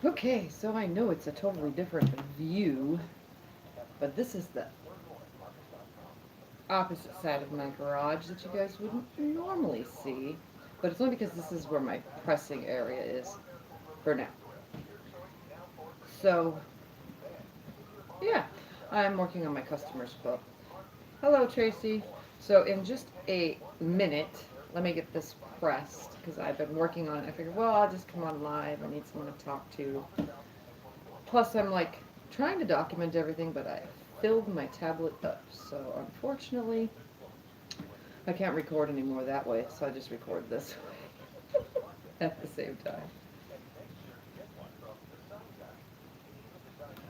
Okay, so I know it's a totally different view, but this is the opposite side of my garage that you guys wouldn't normally see. But it's only because this is where my pressing area is for now. So, yeah, I'm working on my customer's quilt. Hello, Tracy. So, in just a minute, let me get this pressed because I've been working on it. I figured, well, I'll just come on live. I need someone to talk to. Plus, I'm like trying to document everything, but I filled my tablet up. So, unfortunately, I can't record anymore that way. So, I just record this way at the same time.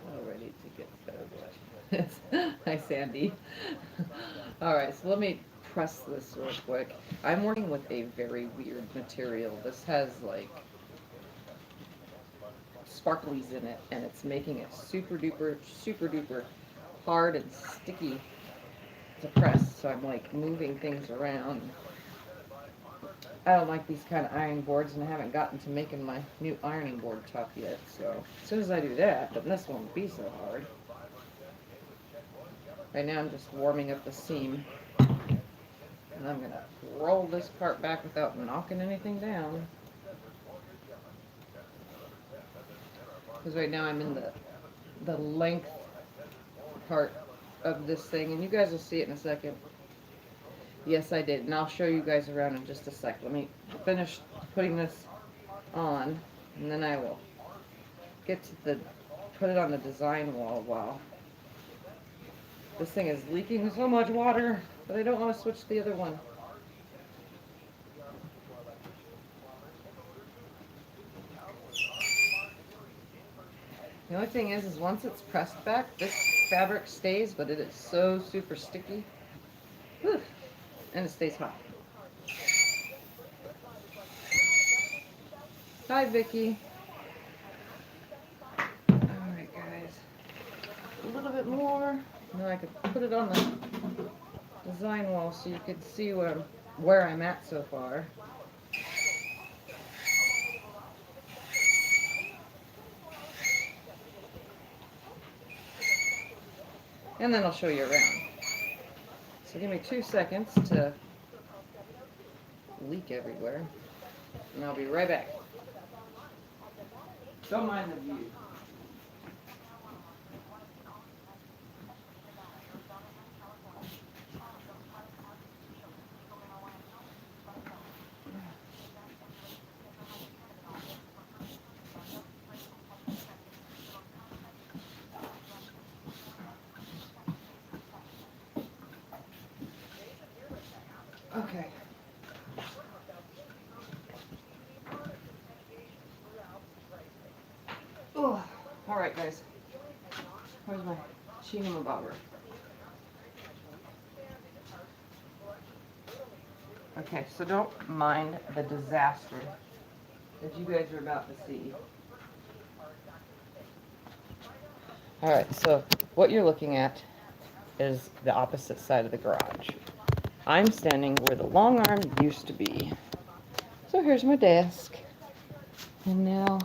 All ready to get started. Hi, Sandy. All right, so let me press this real quick. I'm working with a very weird material. This has like sparklies in it, and it's making it super duper hard and sticky to press. So I'm like moving things around. I don't like these kind of ironing boards, and I haven't gotten to making my new ironing board top yet. So as soon as I do that, then this won't be so hard. Right now I'm just warming up the seam, and I'm gonna roll this part back without knocking anything down. Because right now I'm in the length part of this thing, and you guys will see it in a second. Yes, I did, and I'll show you guys around in just a sec. Let me finish putting this on, and then I will get to put it on the design wall. Wow, this thing is leaking so much water, but I don't want to switch to the other one. The only thing is once it's pressed back, this fabric stays, but it is so super sticky. Whew. And it stays hot. Hi, Vicky. Alright, guys. A little bit more. And then I could put it on the design wall so you can see where I'm at so far. And then I'll show you around. So give me 2 seconds to leak everywhere. And I'll be right back. Don't mind the view. Okay. Oh, all right, guys. Where's my bobber? Okay, so don't mind the disaster that you guys are about to see. All right, so what you're looking at is the opposite side of the garage. I'm standing where the long arm used to be. So here's my desk. And now,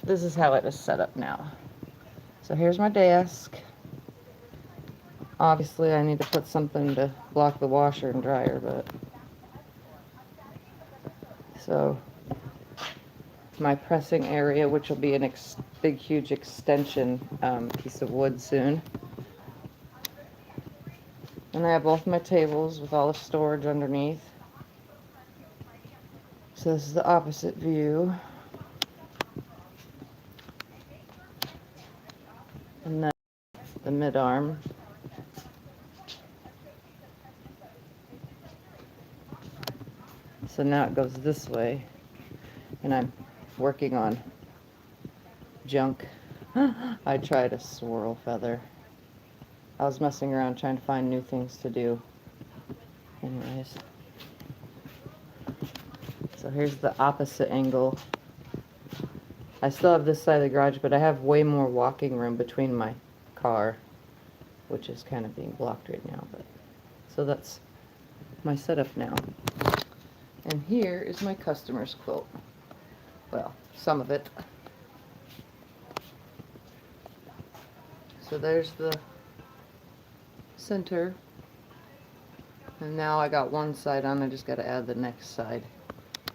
this is how it is set up now. So here's my desk. Obviously, I need to put something to block the washer and dryer, but... So, my pressing area, which will be a big, huge extension piece of wood soon. And I have both my tables with all the storage underneath. So this is the opposite view. And then the mid-arm. So now it goes this way. And I'm working on junk. I tried a swirl feather. I was messing around trying to find new things to do. Anyways. So here's the opposite angle. I still have this side of the garage, but I have way more walking room between my car, which is kind of being blocked right now. But so that's my setup now. And here is my customer's quilt. Well, some of it. So there's the center. And now I got one side on, I just got to add the next side.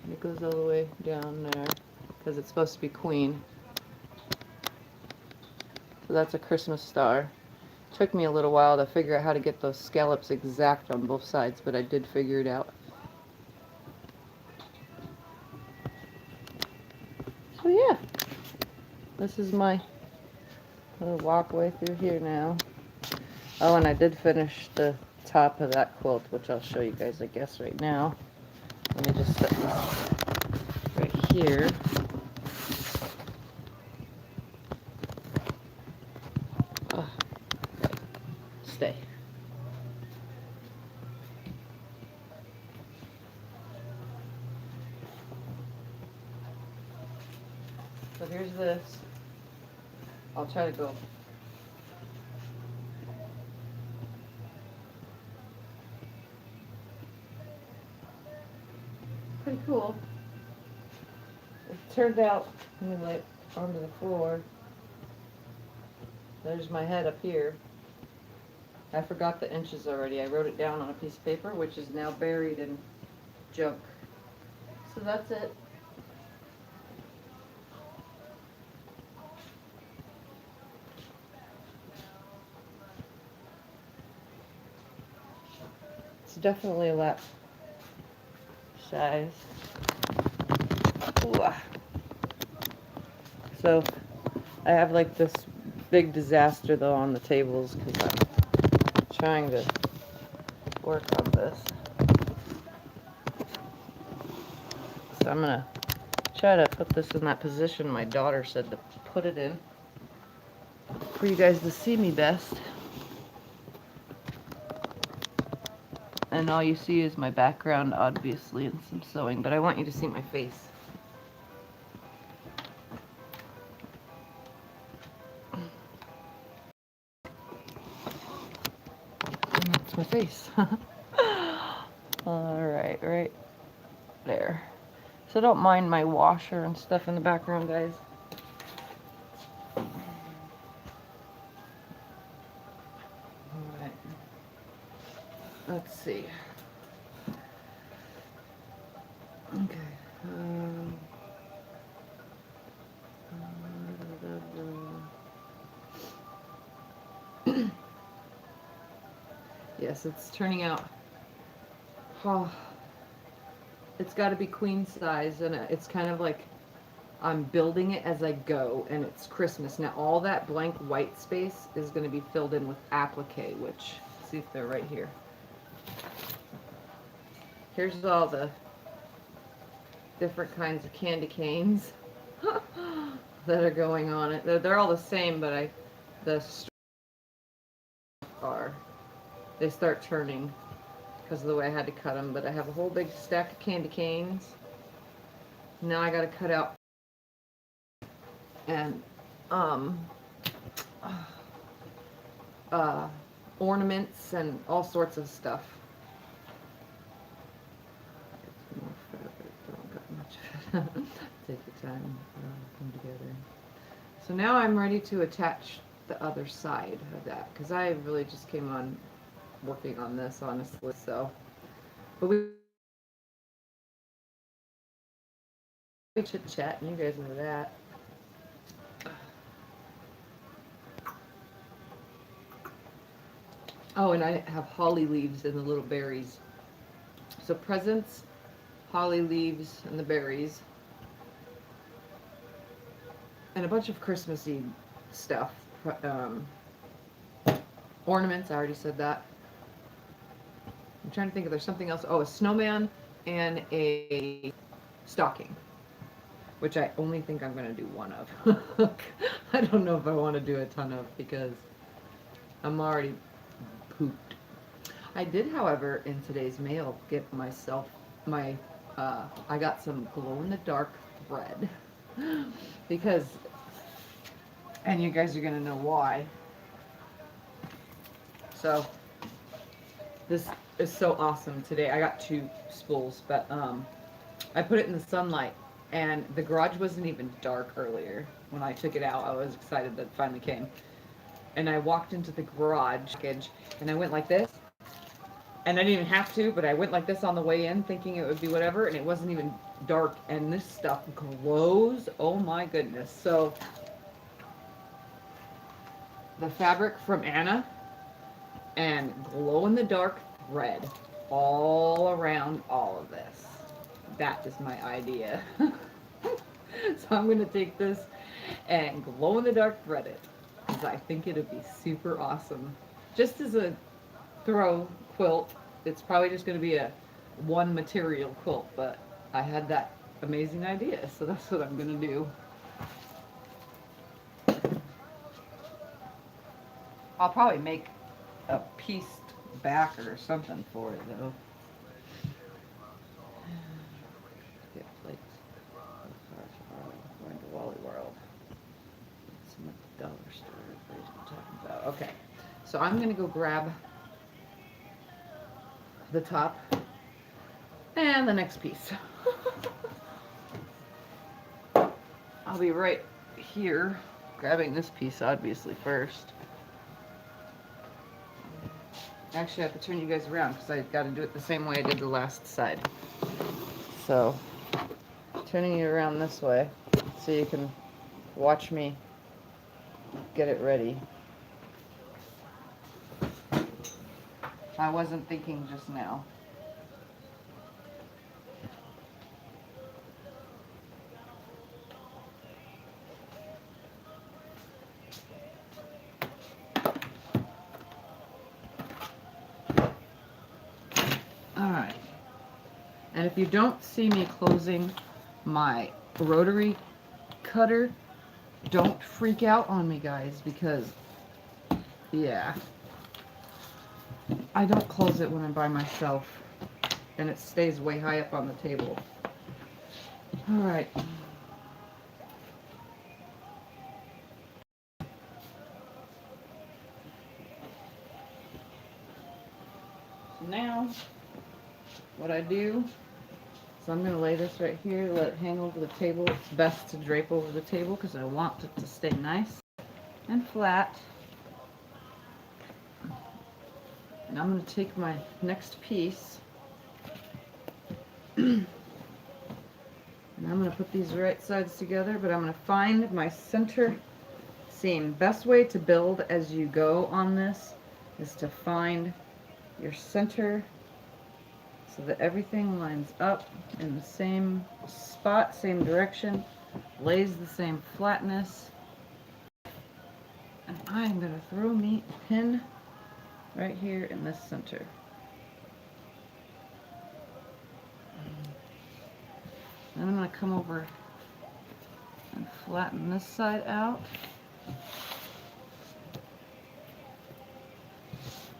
And it goes all the way down there, because it's supposed to be queen. So that's a Christmas star. Took me a little while to figure out how to get those scallops exact on both sides, but I did figure it out. So yeah, this is my little walkway through here now. Oh, and I did finish the top of that quilt, which I'll show you guys, I guess, right now. Let me just set this right here. Oh, okay. Stay. So here's this. I'll try to go. Pretty cool. It turned out, let me lay it onto the floor. There's my head up here. I forgot the inches already. I wrote it down on a piece of paper, which is now buried in junk. So that's it. It's definitely a lap size. Ooh. So I have like this big disaster though on the tables because I'm trying to work on this. So I'm gonna try to put this in that position my daughter said to put it in for you guys to see me best. And all you see is my background, obviously, and some sewing, but I want you to see my face. And that's my face. Alright, right there. So don't mind my washer and stuff in the background, guys. Alright. Let's see. Okay. Yes, it's turning out. Oh, it's got to be queen size, and it's kind of like I'm building it as I go, and it's Christmas. Now all that blank white space is going to be filled in with applique, which, see if they're right here. Here's all the different kinds of candy canes that are going on it. They're all the same, but they start turning because of the way I had to cut them. But I have a whole big stack of candy canes. Now I got to cut out and ornaments and all sorts of stuff. Take your time, come together. So now I'm ready to attach the other side of that, because I really just came on working on this, honestly. So, but we chit chat, and you guys know that. Oh, and I have holly leaves and the little berries. So presents, holly leaves, and the berries. And a bunch of Christmassy stuff. Ornaments, I already said that. I'm trying to think if there's something else. Oh, a snowman and a stocking, which I only think I'm going to do one of. I don't know if I want to do a ton of because I'm already pooped. I did, however, in today's mail, get myself my, I got some glow-in-the-dark thread. Because, and you guys are going to know why. So, this is so awesome today. I got 2 spools, but I put it in the sunlight And the garage wasn't even dark earlier. When I took it out, I was excited that it finally came. And I walked into the garage and I went like this. And I didn't even have to, but I went like this on the way in thinking it would be whatever, and it wasn't even dark. And this stuff glows. Oh my goodness. So the fabric from Anna and glow in the dark thread all around all of this. That is my idea. So I'm going to take this and glow in the dark thread it, because I think it'll be super awesome. Just as a throw quilt, it's probably just going to be a one material quilt, but I had that amazing idea, so that's what I'm going to do. I'll probably make a pieced back or something for it though. Get plates. Going to Wally World. Some at the dollar store. Everybody's been talking about. Okay, so I'm gonna go grab the top and the next piece. I'll be right here grabbing this piece obviously first. Actually, I have to turn you guys around because I got to do it the same way I did the last side. So, turning you around this way so you can watch me get it ready. I wasn't thinking just now. Alright. And if you don't see me closing my rotary cutter, don't freak out on me, guys, because, yeah, I don't close it when I'm by myself, and it stays way high up on the table. Alright. So now, what I do is I'm going to lay this right here, let it hang over the table. It's best to drape over the table because I want it to stay nice and flat. And I'm going to take my next piece and I'm going to put these right sides together, but I'm going to find my center seam. Best way to build as you go on this is to find your center so that everything lines up in the same spot, same direction, lays the same flatness. And I'm going to throw me a pin right here in this center. Then I'm going to come over and flatten this side out.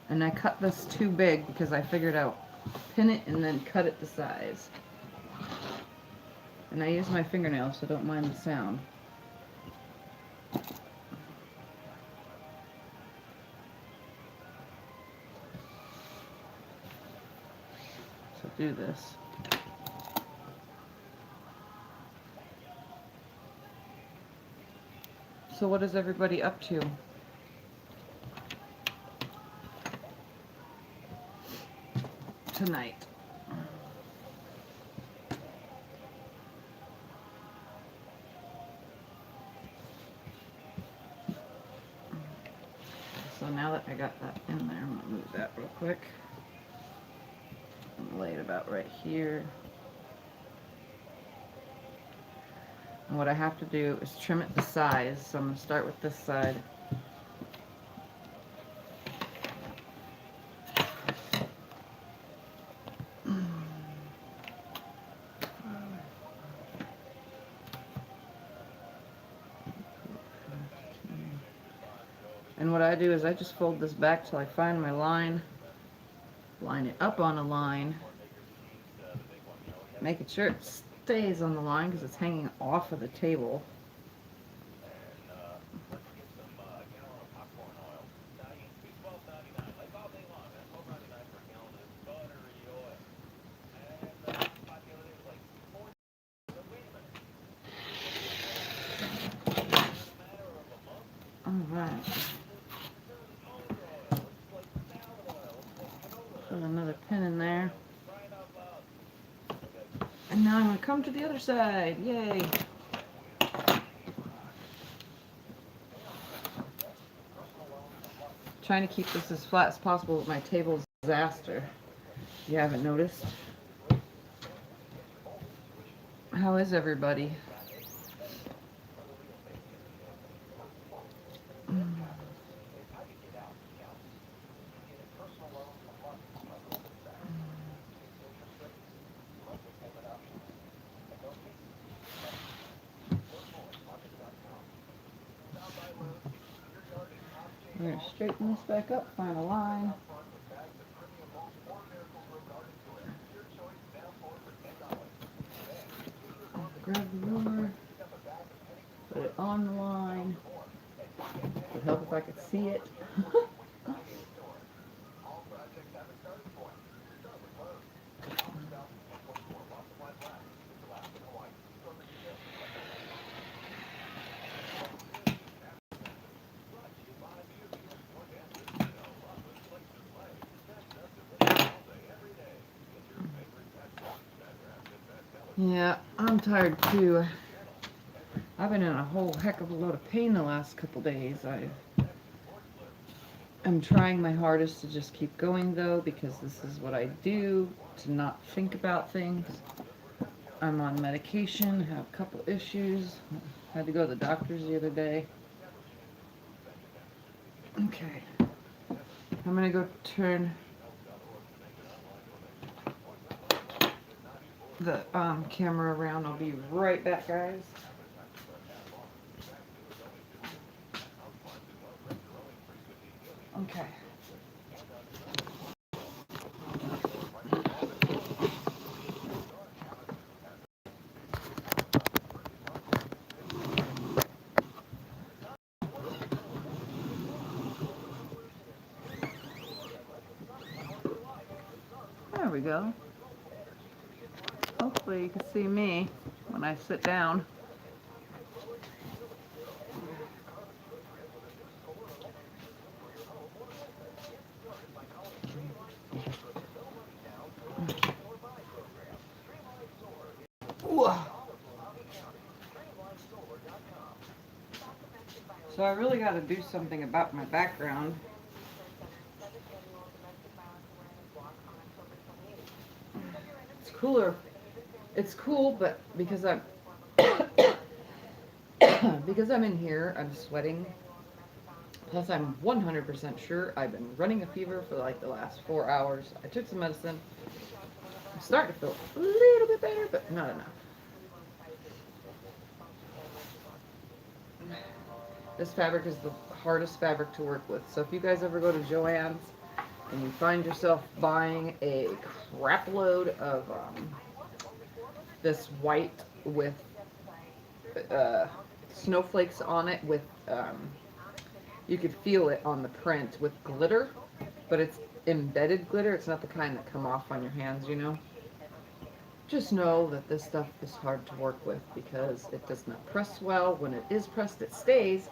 And I cut this too big because I figured out pin it and then cut it to size. And I use my fingernails, so don't mind the sound. So do this. So what is everybody up to? Tonight. So now that I got that in there, I'm going to move that real quick. I'm going to lay it about right here. And what I have to do is trim it to size. So I'm going to start with this side. And what I do is I just fold this back till I find my line, line it up on a line, making sure it stays on the line because it's hanging off of the table. come to the other side. Yay. Trying to keep this as flat as possible with my table's a disaster. You haven't noticed? How is everybody? We're going to straighten this back up, find a line. Grab the ruler, put it on the line. It would help if I could see it. Yeah, I'm tired too. I've been in a whole heck of a lot of pain the last couple days. I'm trying my hardest to just keep going though, because this is what I do, to not think about things. I'm on medication, have a couple issues. Had to go to the doctor's the other day. Okay. I'm gonna go turn the camera around. I'll be right back, guys. Okay. There we go. Hopefully you can see me when I sit down. So I really got to do something about my background. It's cooler. It's cool, but because I'm because I'm in here, I'm sweating. Plus, I'm 100% sure I've been running a fever for like the last 4 hours. I took some medicine. I'm starting to feel a little bit better, but not enough. This fabric is the hardest fabric to work with. So if you guys ever go to Joann's and you find yourself buying a crap load of this white with snowflakes on it with, you could feel it on the print with glitter, but it's embedded glitter. It's not the kind that come off on your hands, you know. Just know that this stuff is hard to work with because it does not press well. When it is pressed, it stays,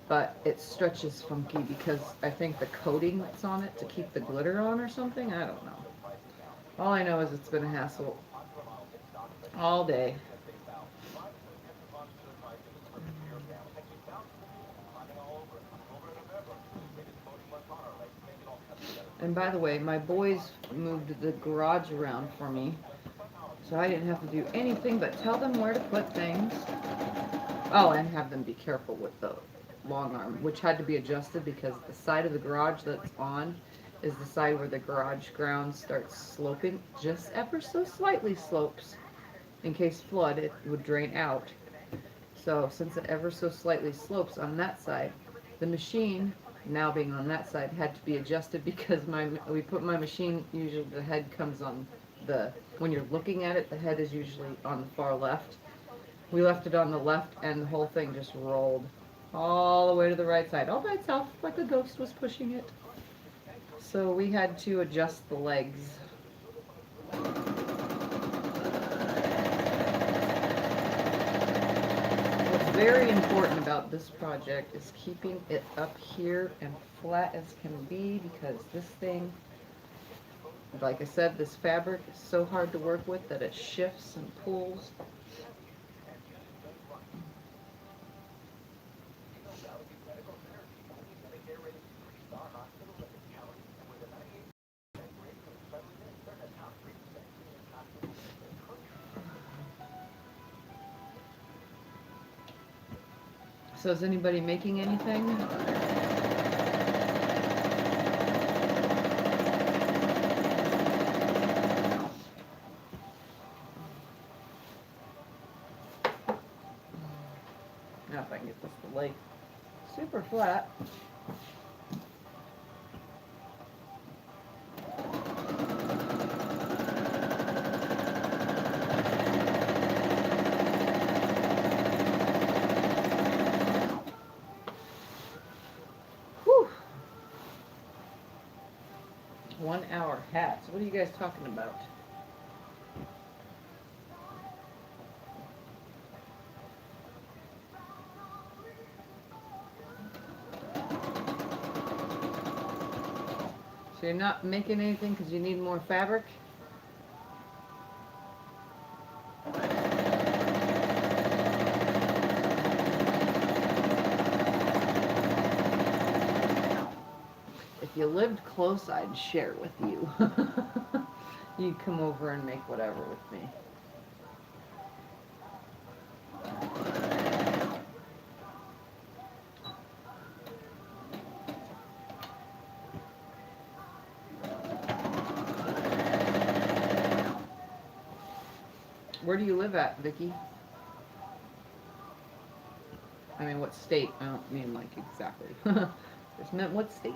but it stretches funky because I think the coating that's on it to keep the glitter on or something, I don't know. All I know is it's been a hassle all day. And by the way, my boys moved the garage around for me, so I didn't have to do anything but tell them where to put things. Oh, and have them be careful with the long arm, which had to be adjusted because the side of the garage that's on is the side where the garage ground starts sloping, just ever so slightly slopes. In case flood, it would drain out. So since it ever so slightly slopes on that side, the machine, now being on that side, had to be adjusted because we put my machine, usually the head comes on the, when you're looking at it, the head is usually on the far left. We left it on the left and the whole thing just rolled all the way to the right side, all by itself, like a ghost was pushing it. So we had to adjust the legs. What's very important about this project is keeping it up here and flat as can be, because this thing Like I said, this fabric is so hard to work with that it shifts and pulls. So is anybody making anything? Now if I can get this to lay super flat. Whew. 1 hour hats. What are you guys talking about? So you're not making anything because you need more fabric? If you lived close, I'd share with you. You'd come over and make whatever with me. Where do you live at, Vicky? I mean, what state? I don't mean like exactly. Just meant what state.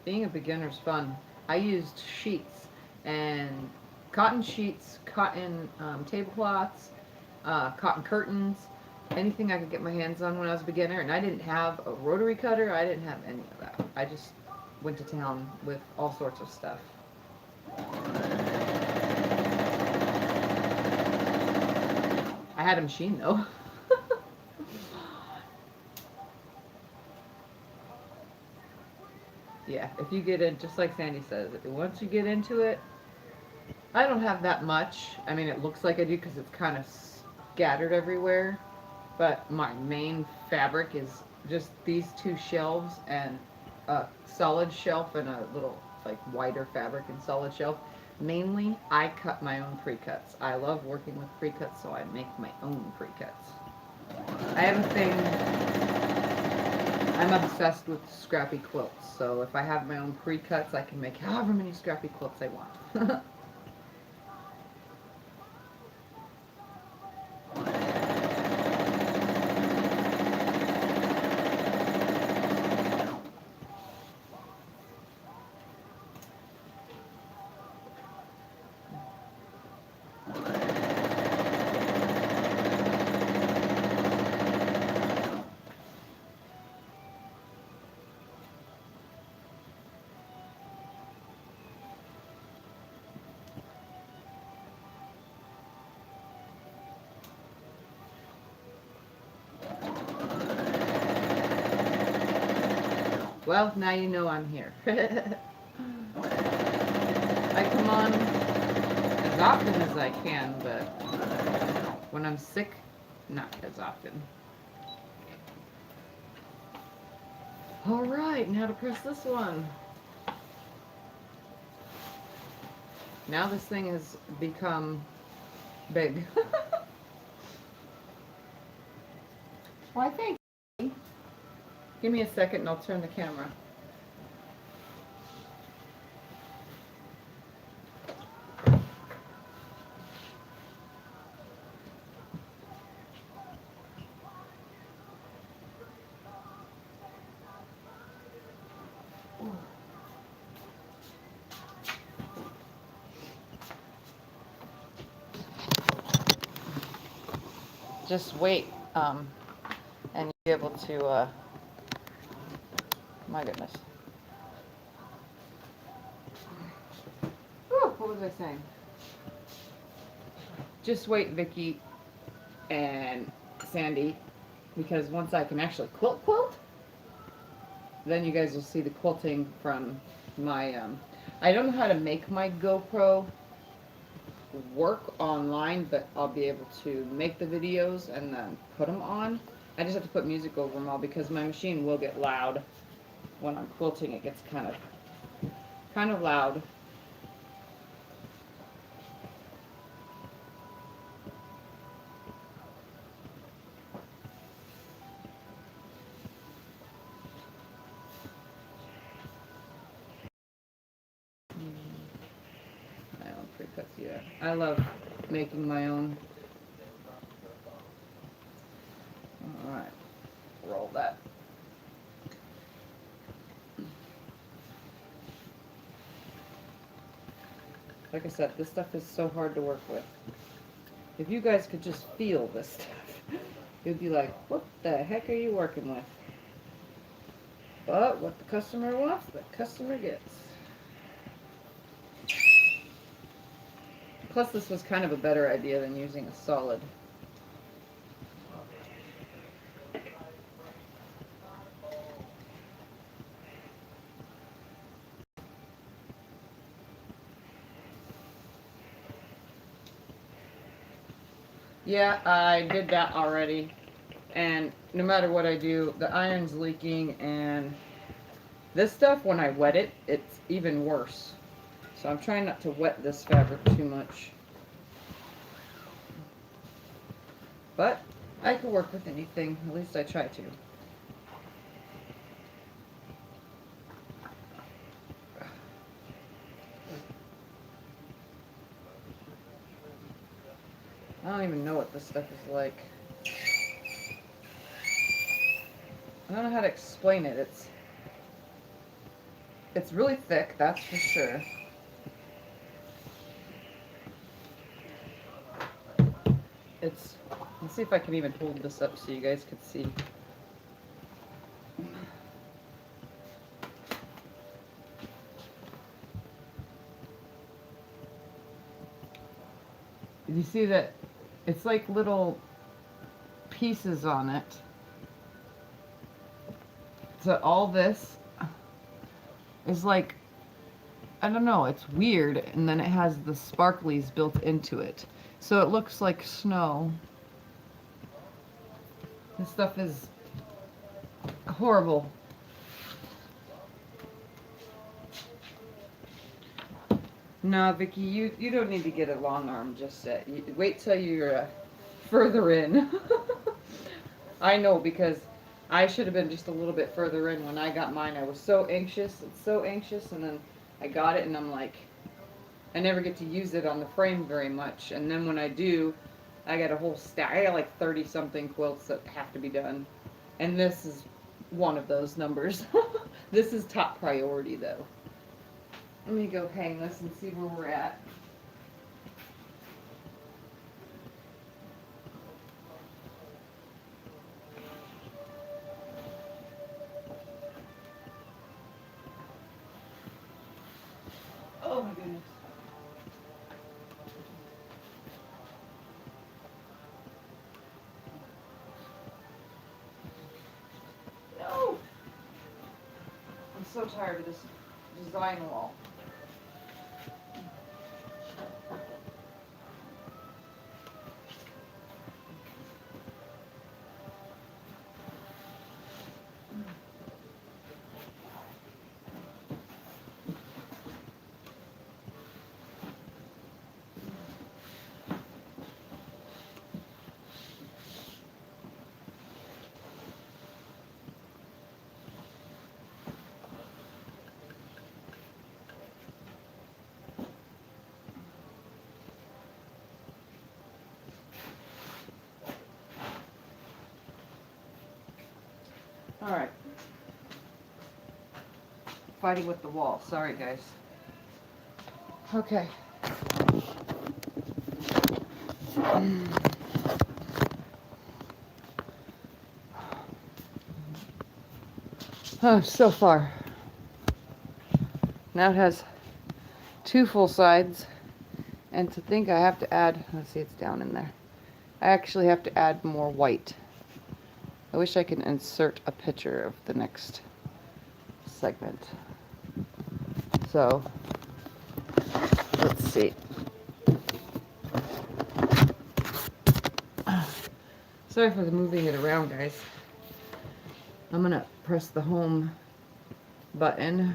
Being a beginner's fun. I used sheets and cotton sheets, cotton tablecloths, cotton curtains, anything I could get my hands on when I was a beginner. And I didn't have a rotary cutter. I didn't have any of that. I just went to town with all sorts of stuff. I had a machine though. Yeah, if you get in, just like Sandy says, once you get into it, I don't have that much. I mean, it looks like I do because it's kind of scattered everywhere. But my main fabric is just these two shelves and a solid shelf and a little like wider fabric and solid shelf. Mainly, I cut my own pre-cuts. I love working with pre-cuts, so I make my own pre-cuts. I have a thing, I'm obsessed with scrappy quilts, so if I have my own pre-cuts, I can make however many scrappy quilts I want. Well, now you know I'm here. I come on as often as I can, but when I'm sick, not as often. Alright, now to press this one. Now this thing has become big. Why, thank you. Give me a second and I'll turn the camera. Just wait, and you'll be able to, my goodness. Whew, what was I saying? just wait, Vicky and Sandy, because once I can actually quilt, then you guys will see the quilting from my, I don't know how to make my GoPro work online, but I'll be able to make the videos and then put them on. I just have to put music over them all because my machine will get loud when I'm quilting. It gets kind of loud. I don't pre-cut yet. I love making my own. Alright, roll that. Like I said, this stuff is so hard to work with. If you guys could just feel this stuff, you'd be like, what the heck are you working with? But what the customer wants, the customer gets. Plus, this was kind of a better idea than using a solid. Yeah, I did that already. And no matter what I do, the iron's leaking, and this stuff, when I wet it, it's even worse. So I'm trying not to wet this fabric too much. But I can work with anything, at least I try to. I don't even know what this stuff is like. I don't know how to explain it. It's really thick, that's for sure. Let's see if I can even hold this up so you guys could see. You see that it's like little pieces on it. So all this is like, I don't know, it's weird, and then it has the sparklies built into it. So it looks like snow. This stuff is horrible. No, Vicky, you don't need to get a long arm just yet. Wait till you're further in. I know, because I should have been just a little bit further in when I got mine. I was so anxious, and then I got it, and I'm like, I never get to use it on the frame very much. And then when I do, I got a whole stack. I got like 30-something quilts that have to be done. And this is one of those numbers. This is top priority, though. Let me go hang this and see where we're at. Oh my goodness. No! I'm so tired of this design wall. Alright. Fighting with the wall. Sorry, guys. Okay. Oh, so far. Now it has 2 full sides And to think I have to add, let's see, it's down in there. I actually have to add more white. I wish I could insert a picture of the next segment. So, let's see. Sorry for the moving it around, guys. I'm gonna press the home button,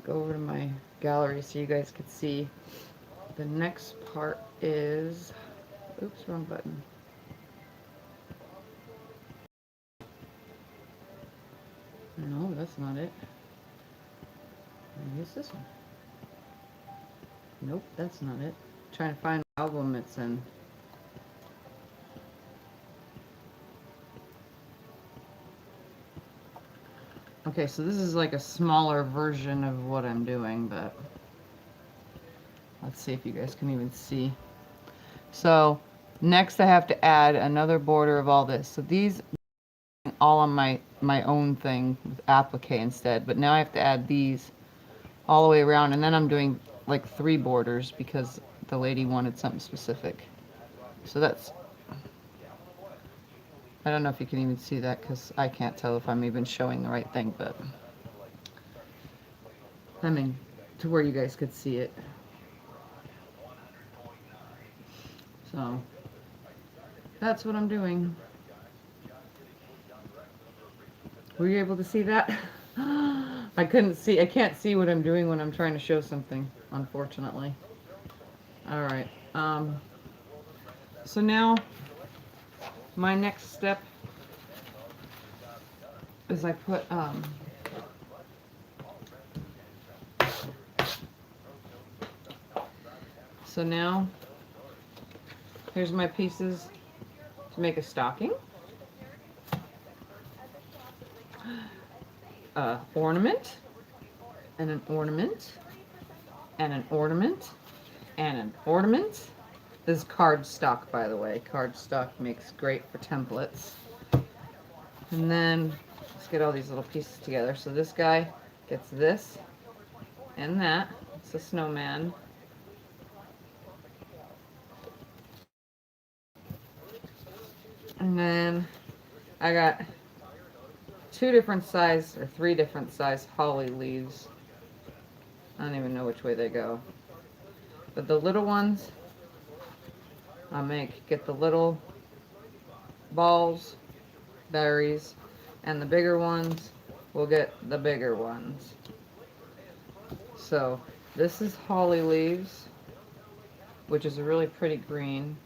go over to my gallery so you guys can see. The next part is, oops, wrong button. No, that's not it. Maybe it's this one. Nope, that's not it. I'm trying to find the album it's in. Okay, so this is like a smaller version of what I'm doing, but let's see if you guys can even see. So next I have to add another border of all this. So these all on my own thing with applique instead, but now I have to add these all the way around, and then I'm doing like 3 borders because the lady wanted something specific. So that's, I don't know if you can even see that because I can't tell if I'm even showing the right thing, but I mean to where you guys could see it. So that's what I'm doing. Were you able to see that? I couldn't see. I can't see what I'm doing when I'm trying to show something, unfortunately. All right. So now my next step is I put so now here's my pieces to make a stocking. Ornament, and an ornament, and an ornament, and an ornament. This is cardstock, by the way. Cardstock makes great for templates. And then let's get all these little pieces together. So this guy gets this and that. It's a snowman. And then I got 2 different size or 3 different size holly leaves. I don't even know which way they go. But the little ones, I'll get the little balls, berries, and the bigger ones, we'll get the bigger ones. So this is holly leaves, which is a really pretty green.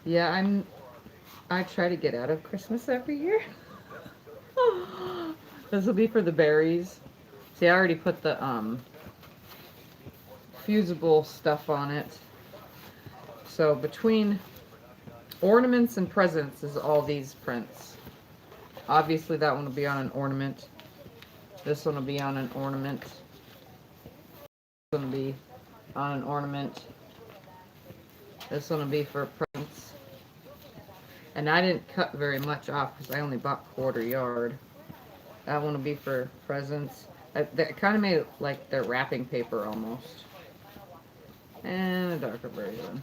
Yeah, I try to get out of Christmas every year. This will be for the berries. See, I already put the fusible stuff on it. So between ornaments and presents is all these prints. Obviously that one will be on an ornament. This one will be on an ornament. This one will be on an ornament. This one will be for presents. And I didn't cut very much off because I only bought 1/4 yard. That one will be for presents. That kind of made it like their wrapping paper almost. And a darker version.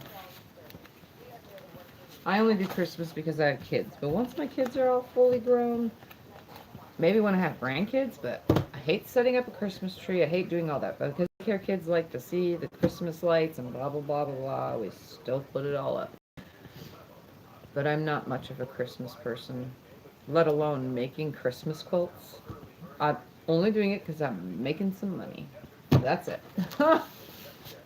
I only do Christmas because I have kids. But once my kids are all fully grown, maybe when I have grandkids, but I hate setting up a Christmas tree. I hate doing all that. But because kids like to see the Christmas lights and blah, blah, blah, blah, blah, we still put it all up. But I'm not much of a Christmas person, let alone making Christmas quilts. I'm only doing it because I'm making some money. That's it.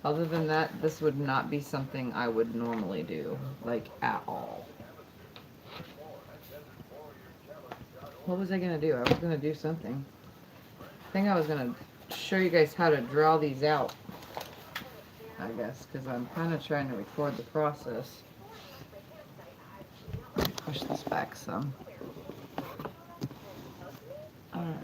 Other than that, this would not be something I would normally do, like, at all. What was I going to do? I was going to do something. I think I was going to show you guys how to draw these out, I guess, because I'm kind of trying to record the process. Push this back some. Alright.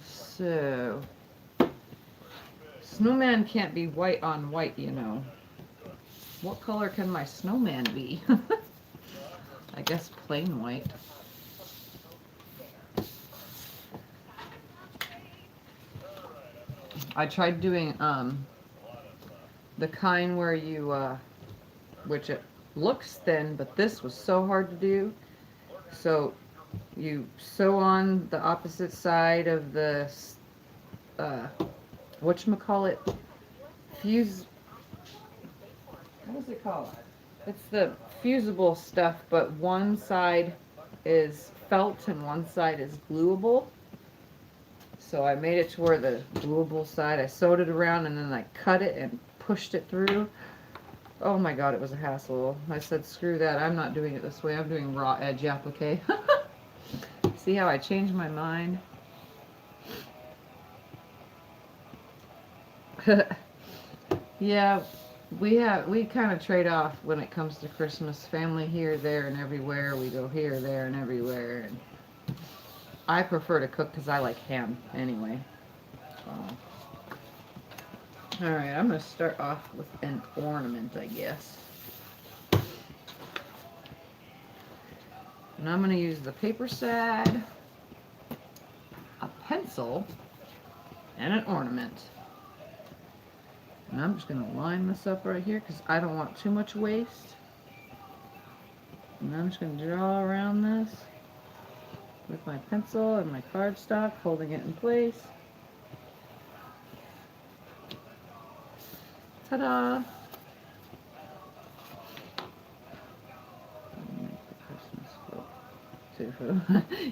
So, snowman can't be white on white, you know. What color can my snowman be? I guess plain white. I tried doing the kind where you which it looks thin, but this was so hard to do. So you sew on the opposite side of the whatchamacallit, fuse, what is it called? It's the fusible stuff, but one side is felt and one side is gluable. So I made it to where the gluable side, I sewed it around and then I cut it and pushed it through. Oh my god, it was a hassle. I said, screw that, I'm not doing it this way, I'm doing raw edge applique. See how I changed my mind? Yeah, we kind of trade off when it comes to Christmas. Family here, there, and everywhere. We go here, there, and everywhere. And I prefer to cook because I like ham anyway. Alright, I'm going to start off with an ornament, I guess. And I'm going to use the paper sad, a pencil, and an ornament. And I'm just going to line this up right here because I don't want too much waste. And I'm just going to draw around this with my pencil and my cardstock, holding it in place. Ta-da!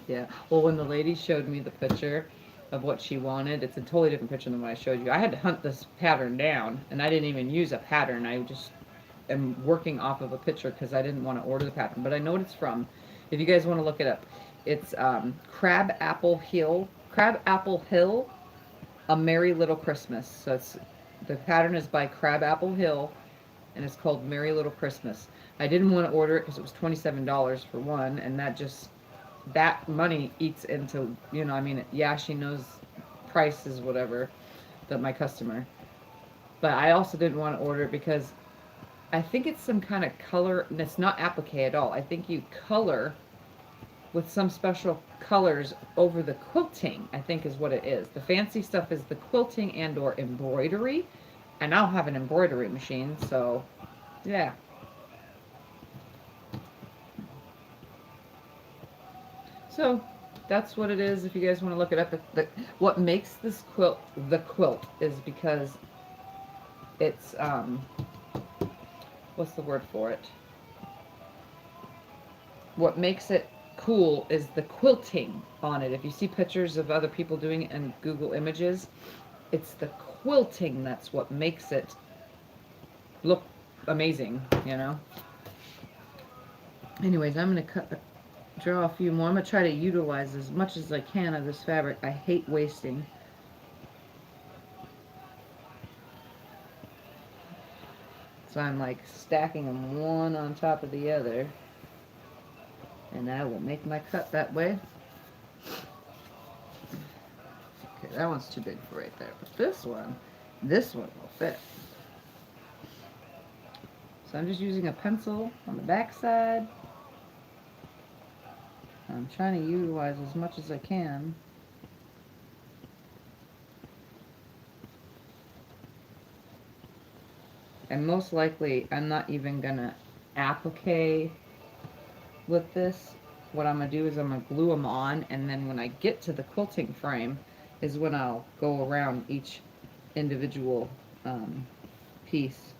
Yeah, well, when the lady showed me the picture of what she wanted, it's a totally different picture than what I showed you. I had to hunt this pattern down, and I didn't even use a pattern. I just am working off of a picture because I didn't want to order the pattern, but I know what it's from. If you guys want to look it up, it's Crab Apple Hill, A Merry Little Christmas. So it's, the pattern is by Crab Apple Hill, and it's called Merry Little Christmas. I didn't want to order it because it was $27 for one, and that money eats into, you know, I mean, yeah, she knows prices, whatever, that my customer. But I also didn't want to order it because I think it's some kind of color, and it's not applique at all. I think you color with some special colors over the quilting, I think is what it is. The fancy stuff is the quilting and or embroidery, and I'll have an embroidery machine, so yeah. So that's what it is. If you guys want to look it up, what makes this quilt the quilt is because it's what's the word for it? What makes it cool is the quilting on it. If you see pictures of other people doing it in Google Images, it's the quilting that's what makes it look amazing, you know. Anyways, I'm going to draw a few more. I'm going to try to utilize as much as I can of this fabric. I hate wasting. So I'm like stacking them one on top of the other. And I will make my cut that way. Okay, that one's too big for right there. But this one will fit. So I'm just using a pencil on the back side. I'm trying to utilize as much as I can. And most likely, I'm not even gonna applique with this. What I'm gonna do is I'm gonna glue them on, and then when I get to the quilting frame is when I'll go around each individual piece.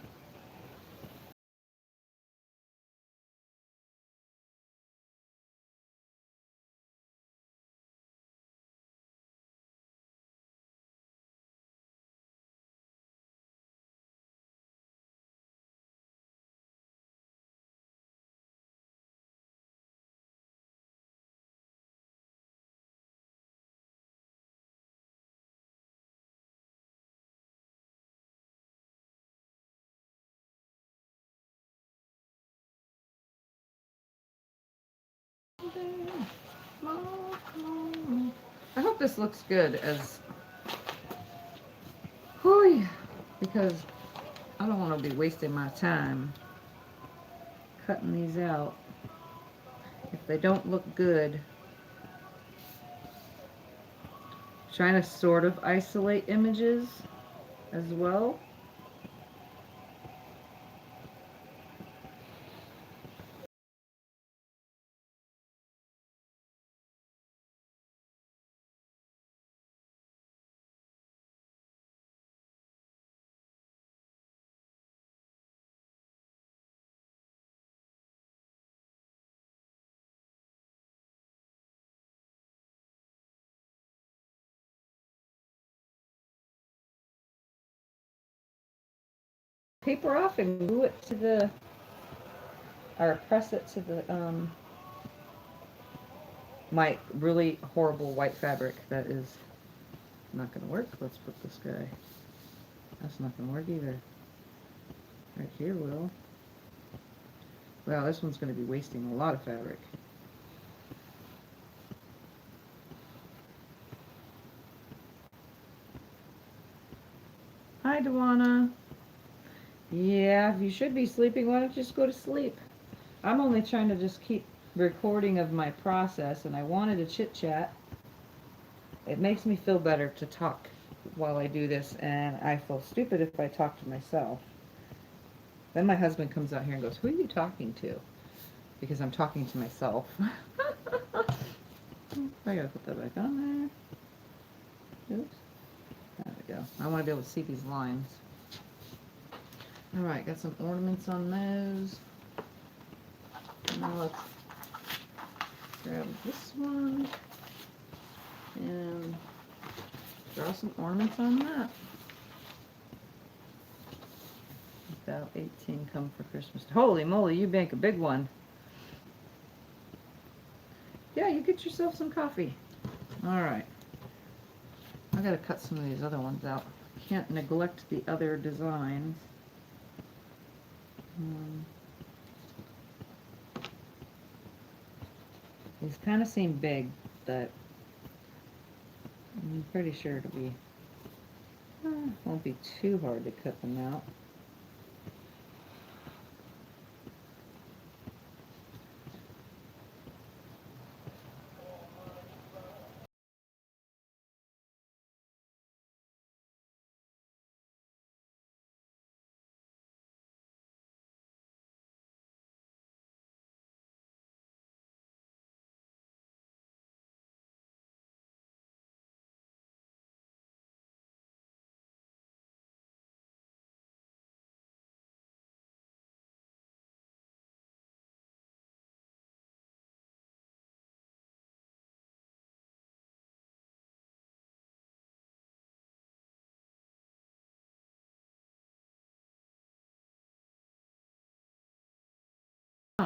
I hope this looks good as... Whew. because I don't want to be wasting my time cutting these out if they don't look good. Trying to sort of isolate images as well. Paper off and glue it to the, or press it to the, my really horrible white fabric that is not going to work. Let's put this guy. That's not going to work either. Right here will. Well, this one's going to be wasting a lot of fabric. Hi, Dewana. Yeah, if you should be sleeping, why don't you just go to sleep? I'm only trying to just keep recording of my process, and I wanted to chit-chat. It makes me feel better to talk while I do this, and I feel stupid if I talk to myself. Then my husband comes out here and goes, "Who are you talking to?" Because I'm talking to myself. I gotta put that back on there. Oops. There we go. I want to be able to see these lines. Alright, got some ornaments on those. Now let's grab this one and draw some ornaments on that. About 18 come for Christmas. Holy moly, you make a big one. Yeah, you get yourself some coffee. Alright. I gotta cut some of these other ones out. Can't neglect the other designs. These kind of seem big, but I'm pretty sure it'll be, won't be too hard to cut them out.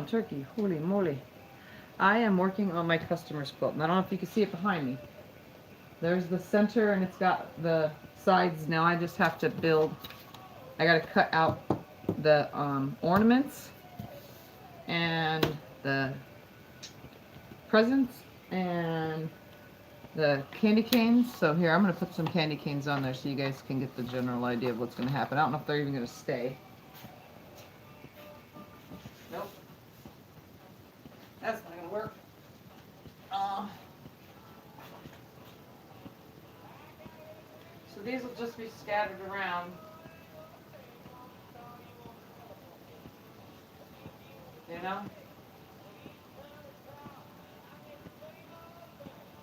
Turkey, holy moly. I am working on my customer's quilt, and I don't know if you can see it behind me. There's the center, and it's got the sides. Now I just have to build, I gotta cut out the ornaments and the presents and the candy canes. So here, I'm gonna put some candy canes on there so you guys can get the general idea of what's gonna happen. I don't know if they're even gonna stay. Nope. That's not gonna work. So these will just be scattered around. You know?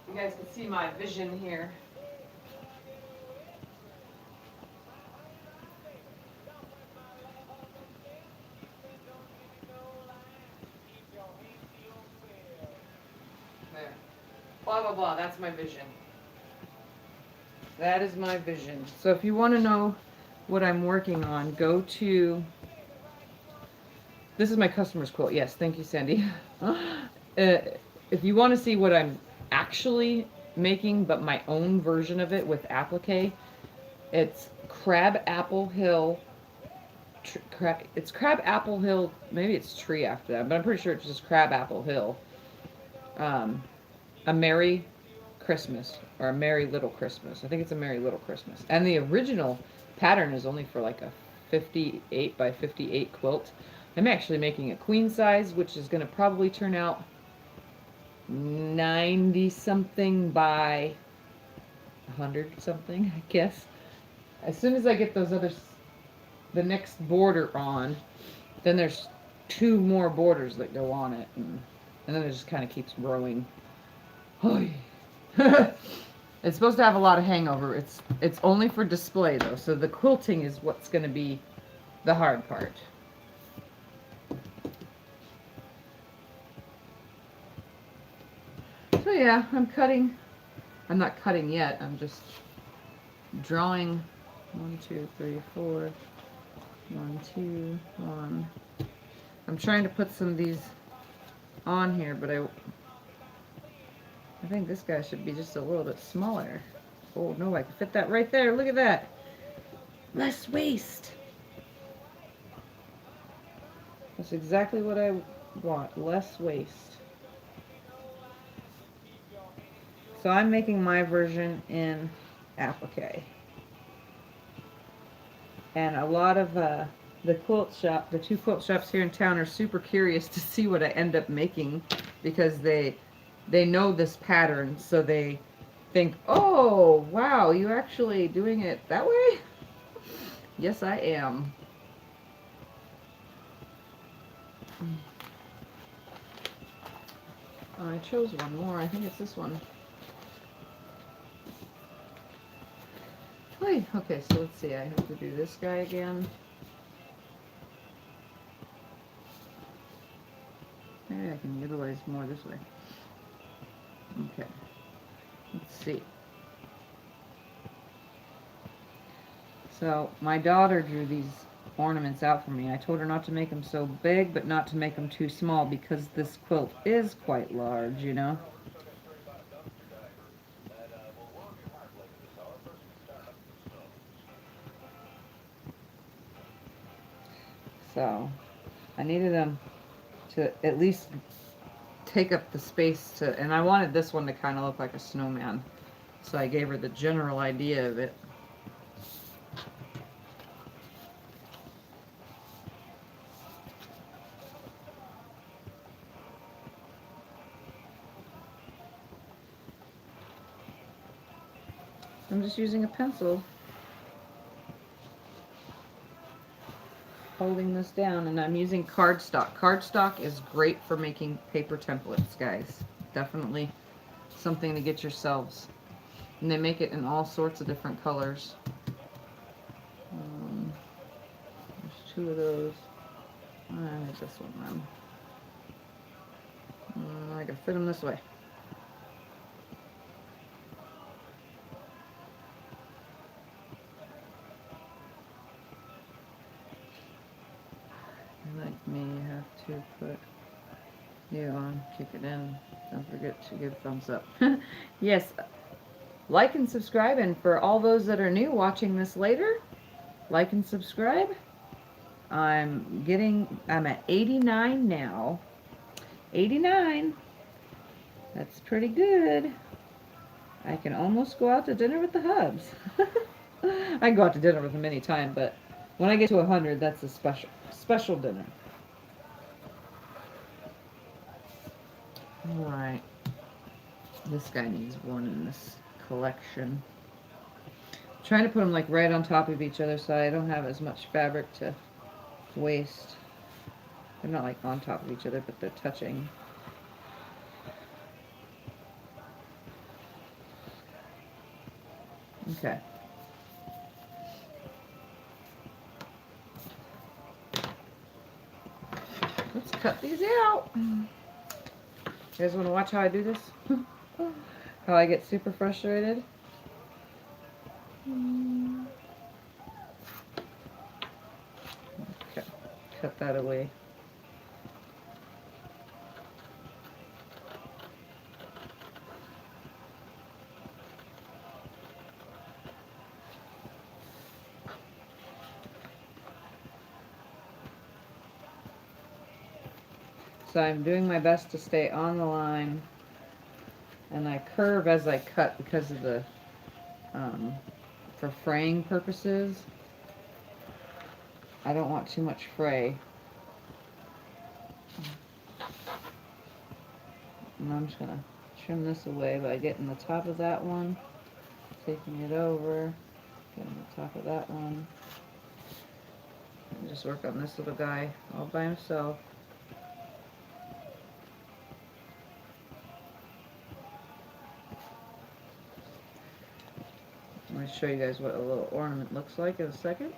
You guys can see my vision here. There. Blah, blah, blah. That's my vision. That is my vision. So if you want to know what I'm working on, go to... This is my customer's quilt. Yes, thank you, Sandy. If you want to see what I'm actually making, but my own version of it with applique, it's Crab Apple Hill. It's Crab Apple Hill. Maybe it's tree after that, but I'm pretty sure it's just Crab Apple Hill. A Merry Christmas, or a Merry Little Christmas. I think it's a Merry Little Christmas. And the original pattern is only for like a 58 by 58 quilt. I'm actually making a queen size, which is going to probably turn out 90 something by 100 something, I guess. As soon as I get those other, the next border on, then there's 2 more borders that go on it, and then it just kind of keeps growing. It's supposed to have a lot of hangover. It's only for display though, so the quilting is what's going to be the hard part. So yeah, I'm cutting. I'm not cutting yet. I'm just drawing 1, 2, 3, 4. 1, 2, 1. I'm trying to put some of these on here, but I think this guy should be just a little bit smaller. Oh no, I can fit that right there. Look at that. Less waste. That's exactly what I want. Less waste. So I'm making my version in applique. And a lot of the quilt shop, the 2 quilt shops here in town are super curious to see what I end up making, because they know this pattern, so they think, oh wow, you actually doing it that way? Yes, I am. Oh, I chose one more. I think it's this one. Wait, okay, so let's see. I have to do this guy again. Maybe I can utilize more this way. Okay. Let's see. So my daughter drew these ornaments out for me. I told her not to make them so big, but not to make them too small, because this quilt is quite large, you know. So I needed them to at least take up the space to, and I wanted this one to kind of look like a snowman. So I gave her the general idea of it. I'm just using a pencil, holding this down, and I'm using cardstock. Cardstock is great for making paper templates, guys. Definitely something to get yourselves. And they make it in all sorts of different colors. There's 2 of those. I need this one then. I can fit them this way. Like me, you have to put you on, kick it in. Don't forget to give a thumbs up. Yes, like and subscribe, and for all those that are new watching this later, like and subscribe. I'm at 89 now. 89. That's pretty good. I can almost go out to dinner with the hubs. I can go out to dinner with them anytime, but when I get to 100, that's a special dinner. Alright. This guy needs one in this collection. I'm trying to put them like right on top of each other so I don't have as much fabric to waste. They're not like on top of each other, but they're touching. Okay. Let's cut these out. You guys want to watch how I do this? How I get super frustrated? Okay. Cut that away. So I'm doing my best to stay on the line And I curve as I cut because of the, for fraying purposes. I don't want too much fray. And I'm just going to trim this away by getting the top of that one, taking it over, getting the top of that one. And just work on this little guy all by himself. I'm going to show you guys what a little ornament looks like in a second.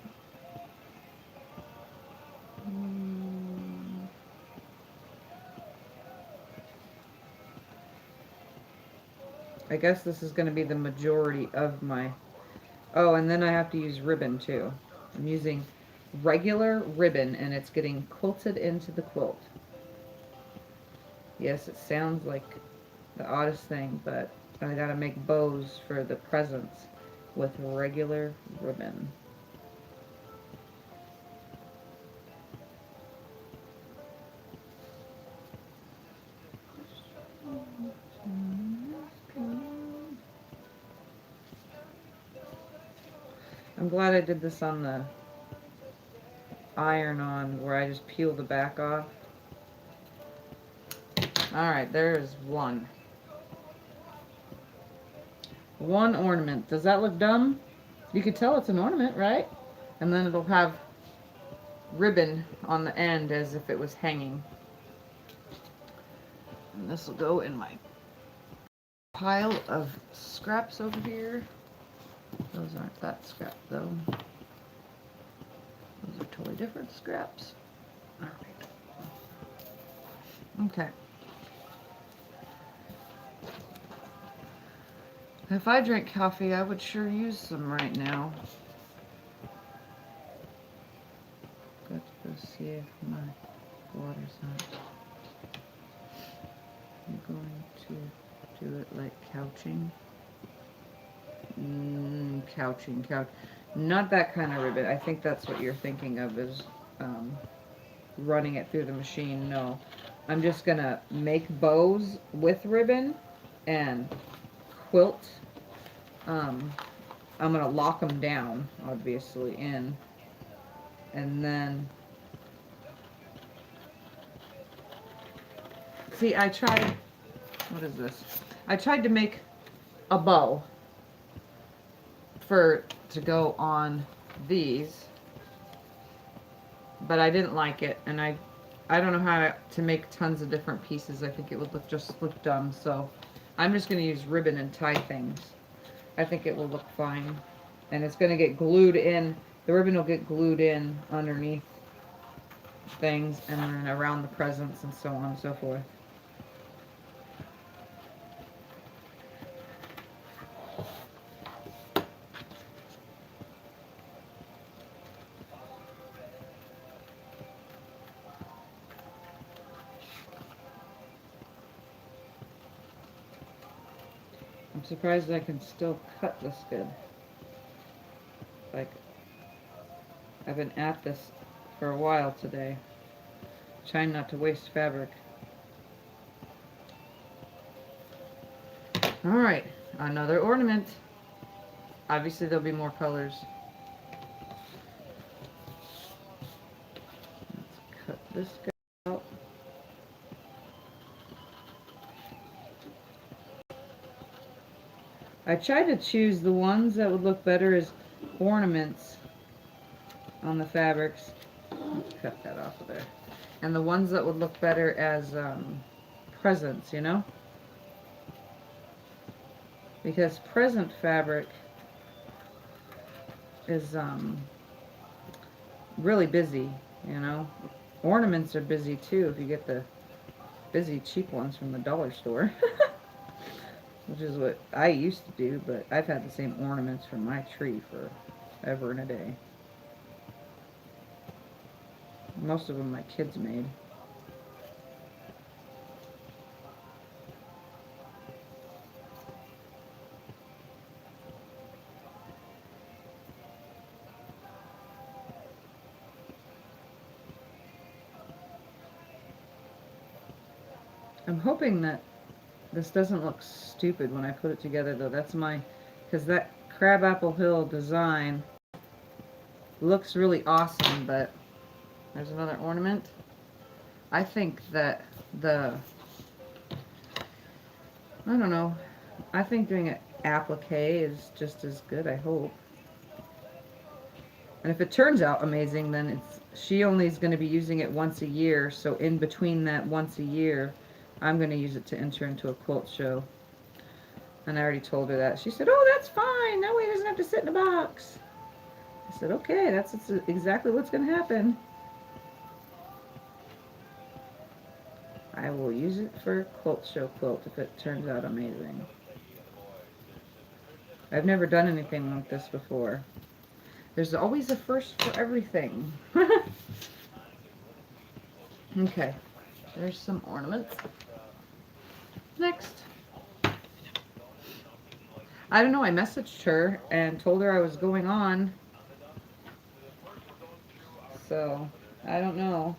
I guess this is going to be the majority of my... Oh, and then I have to use ribbon too. I'm using regular ribbon and it's getting quilted into the quilt. Yes, it sounds like the oddest thing, but I gotta make bows for the presents with regular ribbon. I'm glad I did this on the iron-on where I just peel the back off. Alright, there's one. One ornament. Does that look dumb? You could tell it's an ornament, right? And then it'll have ribbon on the end as if it was hanging. And this will go in my pile of scraps over here. Those aren't that scrap though. Those are totally different scraps. Alright. Okay. If I drink coffee, I would sure use some right now. Got to go see if my water's hot. I'm going to do it like couching. Couching. Not that kind of ribbon. I think that's what you're thinking of is running it through the machine. No. I'm just going to make bows with ribbon and quilt. I'm going to lock them down, obviously, in. And then... See, I tried... What is this? I tried to make a bow to go on these, but I didn't like it, and I don't know how to make tons of different pieces. I think it would look dumb, so I'm just going to use ribbon and tie things. I think it will look fine, and it's going to get glued in. The ribbon will get glued in underneath things and then around the presents and so on and so forth. I'm surprised I can still cut this good. Like, I've been at this for a while today, trying not to waste fabric. Alright, another ornament. Obviously there'll be more colors. Let's cut this guy out. I tried to choose the ones that would look better as ornaments on the fabrics. Let's cut that off of there. And the ones that would look better as presents, you know? Because present fabric is really busy, you know? Ornaments are busy too if you get the busy cheap ones from the dollar store. Which is what I used to do, but I've had the same ornaments from my tree for ever and a day. Most of them my kids made. I'm hoping that This doesn't look stupid when I put it together though. That's my, because that Crabapple Hill design looks really awesome, but there's another ornament. I think that the, I don't know, I think doing an applique is just as good, I hope. And if it turns out amazing, then she only is going to be using it once a year, so in between that once a year, I'm going to use it to enter into a quilt show. And I already told her that. She said, oh, that's fine. That way it doesn't have to sit in a box. I said, okay, that's exactly what's going to happen. I will use it for a quilt show quilt if it turns out amazing. I've never done anything like this before. There's always a first for everything. Okay, there's some ornaments. Next. I don't know, I messaged her and told her I was going on. So, I don't know.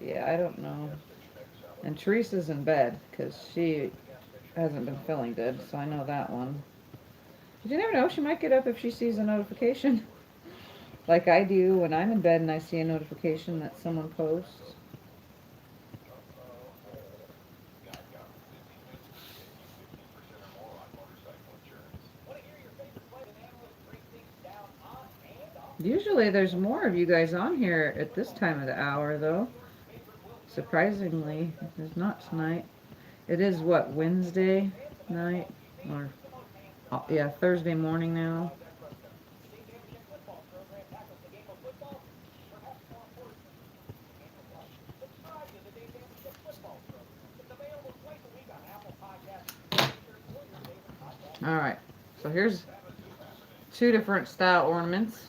Yeah, I don't know. And Teresa's in bed because she hasn't been feeling good, so I know that one. But you never know, she might get up if she sees a notification. Like I do when I'm in bed and I see a notification that someone posts. Usually there's more of you guys on here at this time of the hour, though. Surprisingly, there's not tonight. It is, what, Wednesday night? Or, yeah, Thursday morning now. Alright, so here's two different style ornaments.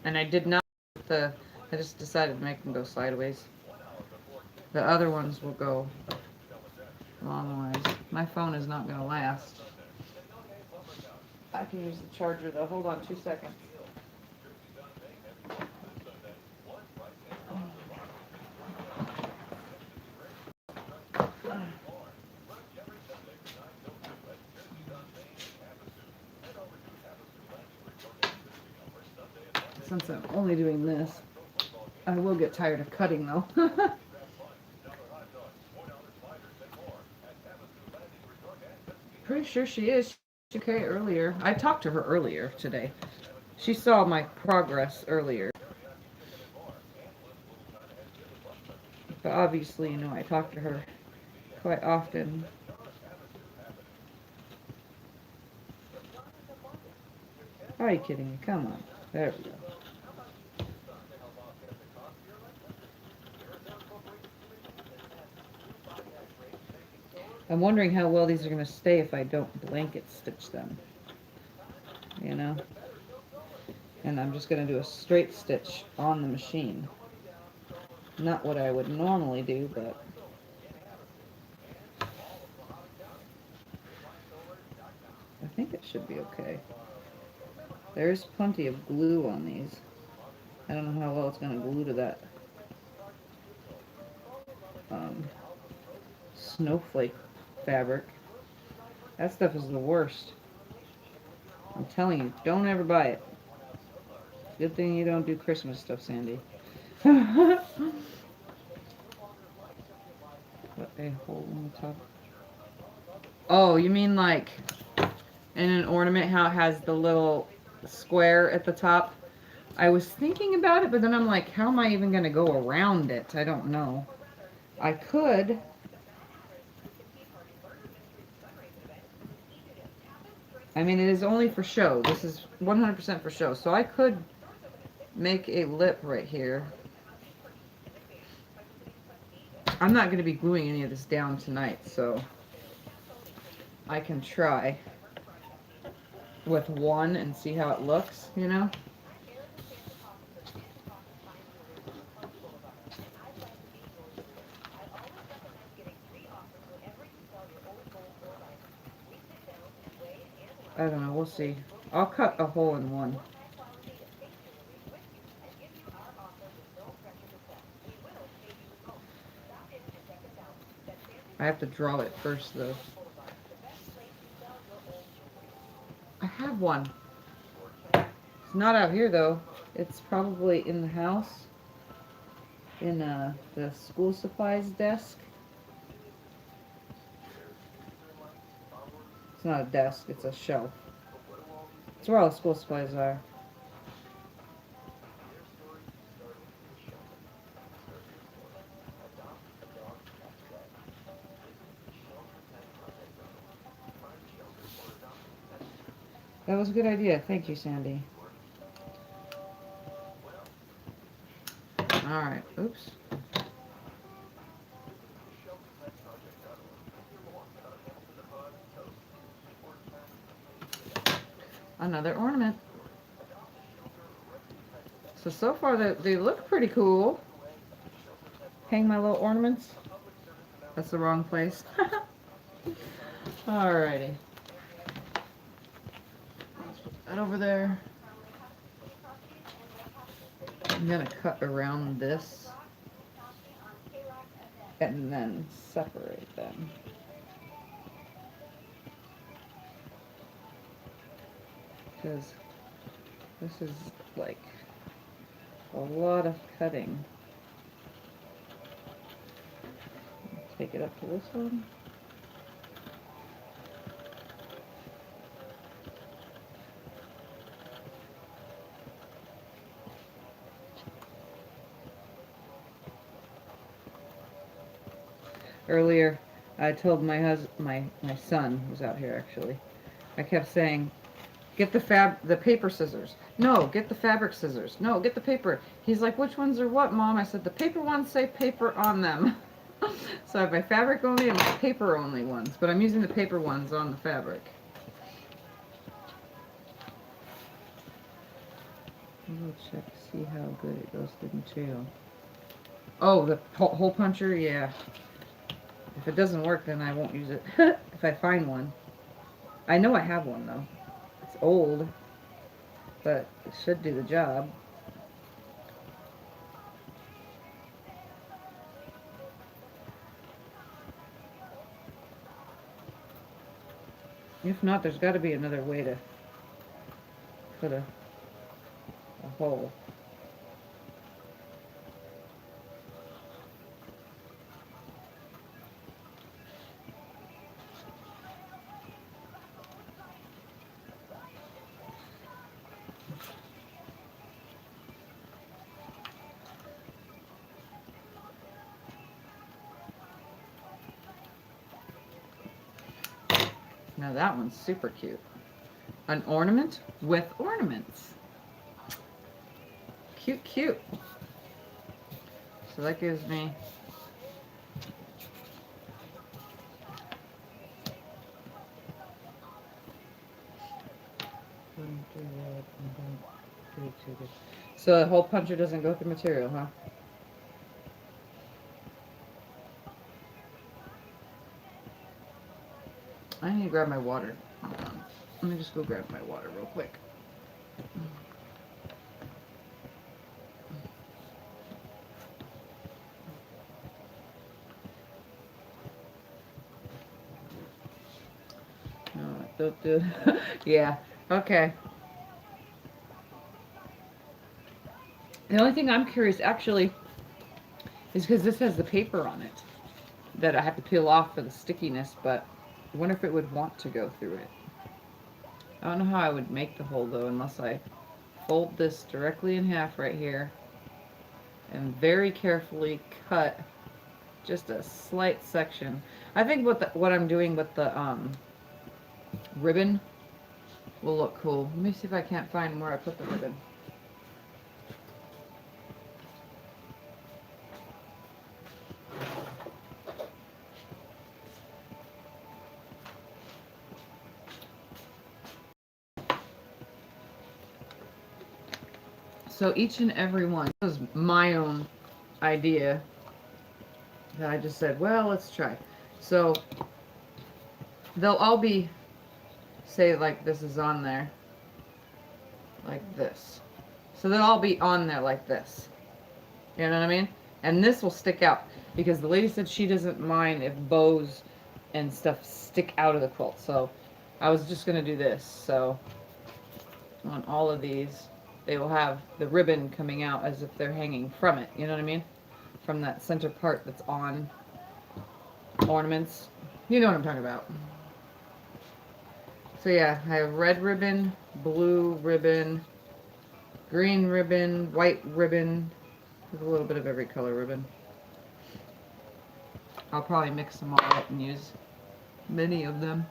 And I did not, I just decided to make them go sideways. The other ones will go long ways. My phone is not going to last. I can use the charger though. Hold on 2 seconds. Since I'm only doing this, I will get tired of cutting though. Pretty sure she is. She okay earlier. I talked to her earlier today. She saw my progress earlier. But obviously, you know, I talk to her quite often. Are you kidding me? Come on. There we go. I'm wondering how well these are going to stay if I don't blanket stitch them. You know? And I'm just going to do a straight stitch on the machine. Not what I would normally do, but I think it should be okay. There's plenty of glue on these. I don't know how well it's going to glue to that snowflake fabric. That stuff is the worst. I'm telling you, don't ever buy it. Good thing you don't do Christmas stuff, Sandy. Put a hole in the top. Oh, you mean like in an ornament how it has the little square at the top? I was thinking about it, but then I'm like, how am I even going to go around it? I don't know. I could. I mean, it is only for show. This is 100% for show. So I could make a lip right here. I'm not going to be gluing any of this down tonight, so I can try with one and see how it looks, you know? I don't know, we'll see. I'll cut a hole in one. I have to draw it first though. I have one. It's not out here though. It's probably in the house. In the school supplies desk. It's not a desk, it's a shelf. It's where all the school supplies are. That was a good idea. Thank you, Sandy. Alright, oops. Another ornament. So far they look pretty cool. Hang my little ornaments. That's the wrong place. Alrighty. Let's put that over there. I'm gonna cut around this and then separate them. Because this is like a lot of cutting. Take it up to this one. Earlier, I told my son who's out here actually. I kept saying, "Get the paper scissors." No, get the fabric scissors. No, get the paper. He's like, "Which ones are what, Mom?" I said, "The paper ones say paper on them." So I have my fabric only and my paper only ones, but I'm using the paper ones on the fabric. We'll check to see how good it goes to the material. Oh, the hole puncher, yeah. If it doesn't work, then I won't use it. If I find one. I know I have one, though. It's old, but it should do the job. If not, there's got to be another way to put a hole. Now that one's super cute. An ornament with ornaments. Cute, cute. So that gives me so the hole puncher doesn't go through material, huh? I need to grab my water. Hold on. Let me just go grab my water real quick. No, don't do it. Yeah, okay. The only thing I'm curious actually is because this has the paper on it that I have to peel off for the stickiness, but I wonder if it would want to go through it. I don't know how I would make the hole though unless I fold this directly in half right here and very carefully cut just a slight section. I think what I'm doing with the ribbon will look cool. Let me see if I can't find where I put the ribbon. So each and every one, this was my own idea that I just said, well, let's try. So they'll all be say like this is on there, like this. So they'll all be on there like this. You know what I mean? And this will stick out because the lady said she doesn't mind if bows and stuff stick out of the quilt. So I was just going to do this. So on all of these, they will have the ribbon coming out as if they're hanging from it. You know what I mean? From that center part that's on ornaments. You know what I'm talking about. So yeah, I have red ribbon, blue ribbon, green ribbon, white ribbon, with a little bit of every color ribbon. I'll probably mix them all up and use many of them.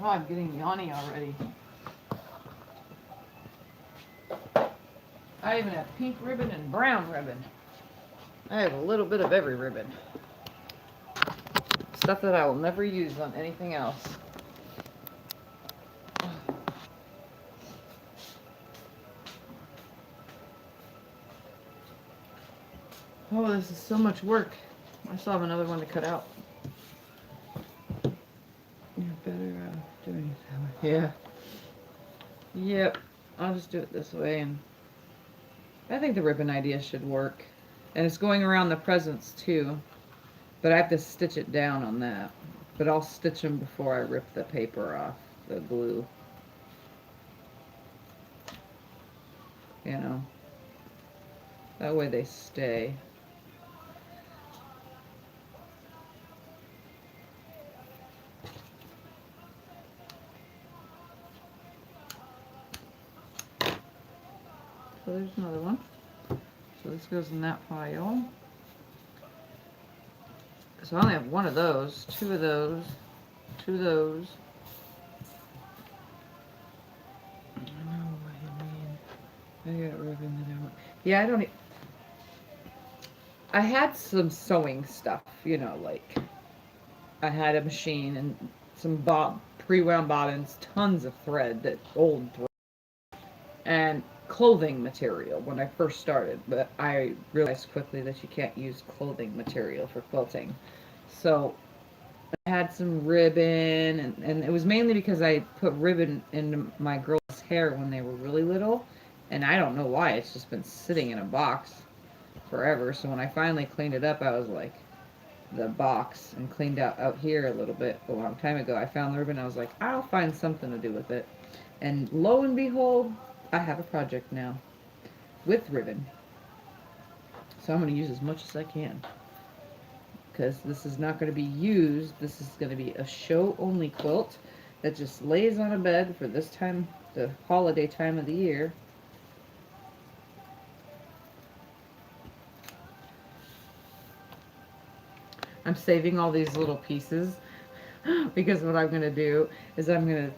Oh, I'm getting yawny already. I even have pink ribbon and brown ribbon. I have a little bit of every ribbon. Stuff that I will never use on anything else. Oh, this is so much work. I still have another one to cut out. You're better doing it that way. Yeah. Yep. I'll just do it this way, and I think the ribbon idea should work. And it's going around the presents too, but I have to stitch it down on that. But I'll stitch them before I rip the paper off, the glue. You know, that way they stay. So there's another one. So this goes in that pile. So I only have one of those, two of those, two of those. I know what you mean. I got ribbon that I want. Yeah, I don't. I had some sewing stuff, you know, like I had a machine and some pre-wound bobbins, tons of thread, that old thread, and clothing material when I first started, but I realized quickly that you can't use clothing material for quilting. So I had some ribbon, and it was mainly because I put ribbon into my girls' hair when they were really little, and I don't know why, it's just been sitting in a box forever. So when I finally cleaned it up, I was like, the box, and cleaned out here a little bit a long time ago, I found the ribbon. I was like, I'll find something to do with it, and lo and behold, I have a project now with ribbon. So I'm going to use as much as I can, because this is not going to be used. This is going to be a show only quilt that just lays on a bed for this time, the holiday time of the year. I'm saving all these little pieces because what I'm going to do is I'm going to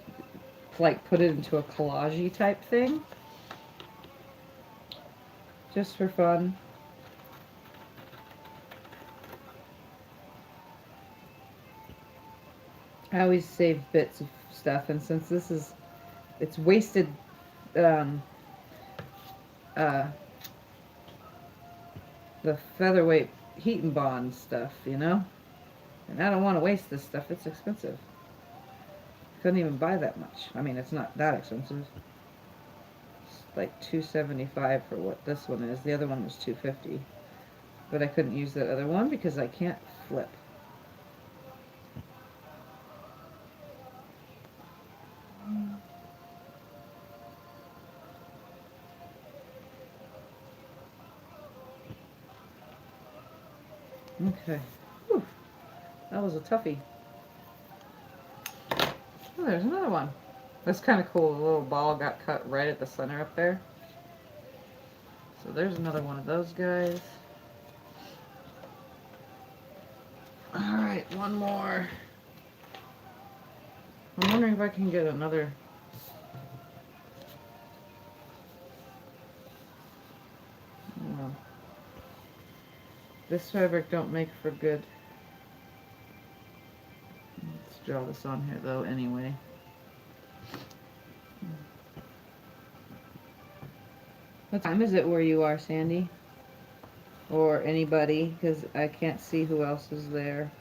like put it into a collage type thing, just for fun. I always save bits of stuff, and since this is, it's wasted the featherweight heat and bond stuff, you know, and I don't want to waste this stuff. It's expensive. Couldn't even buy that much. I mean, it's not that expensive. It's like $2.75 for what this one is. The other one was $2.50, but I couldn't use that other one because I can't flip. Okay. Whew. That was a toughie. Oh, there's another one. That's kind of cool. The little ball got cut right at the center up there. So there's another one of those guys. Alright, one more. I'm wondering if I can get another. No. This fabric don't make for good. Let's draw this on here though anyway. What time is it where you are, Sandy? Or anybody, because I can't see who else is there.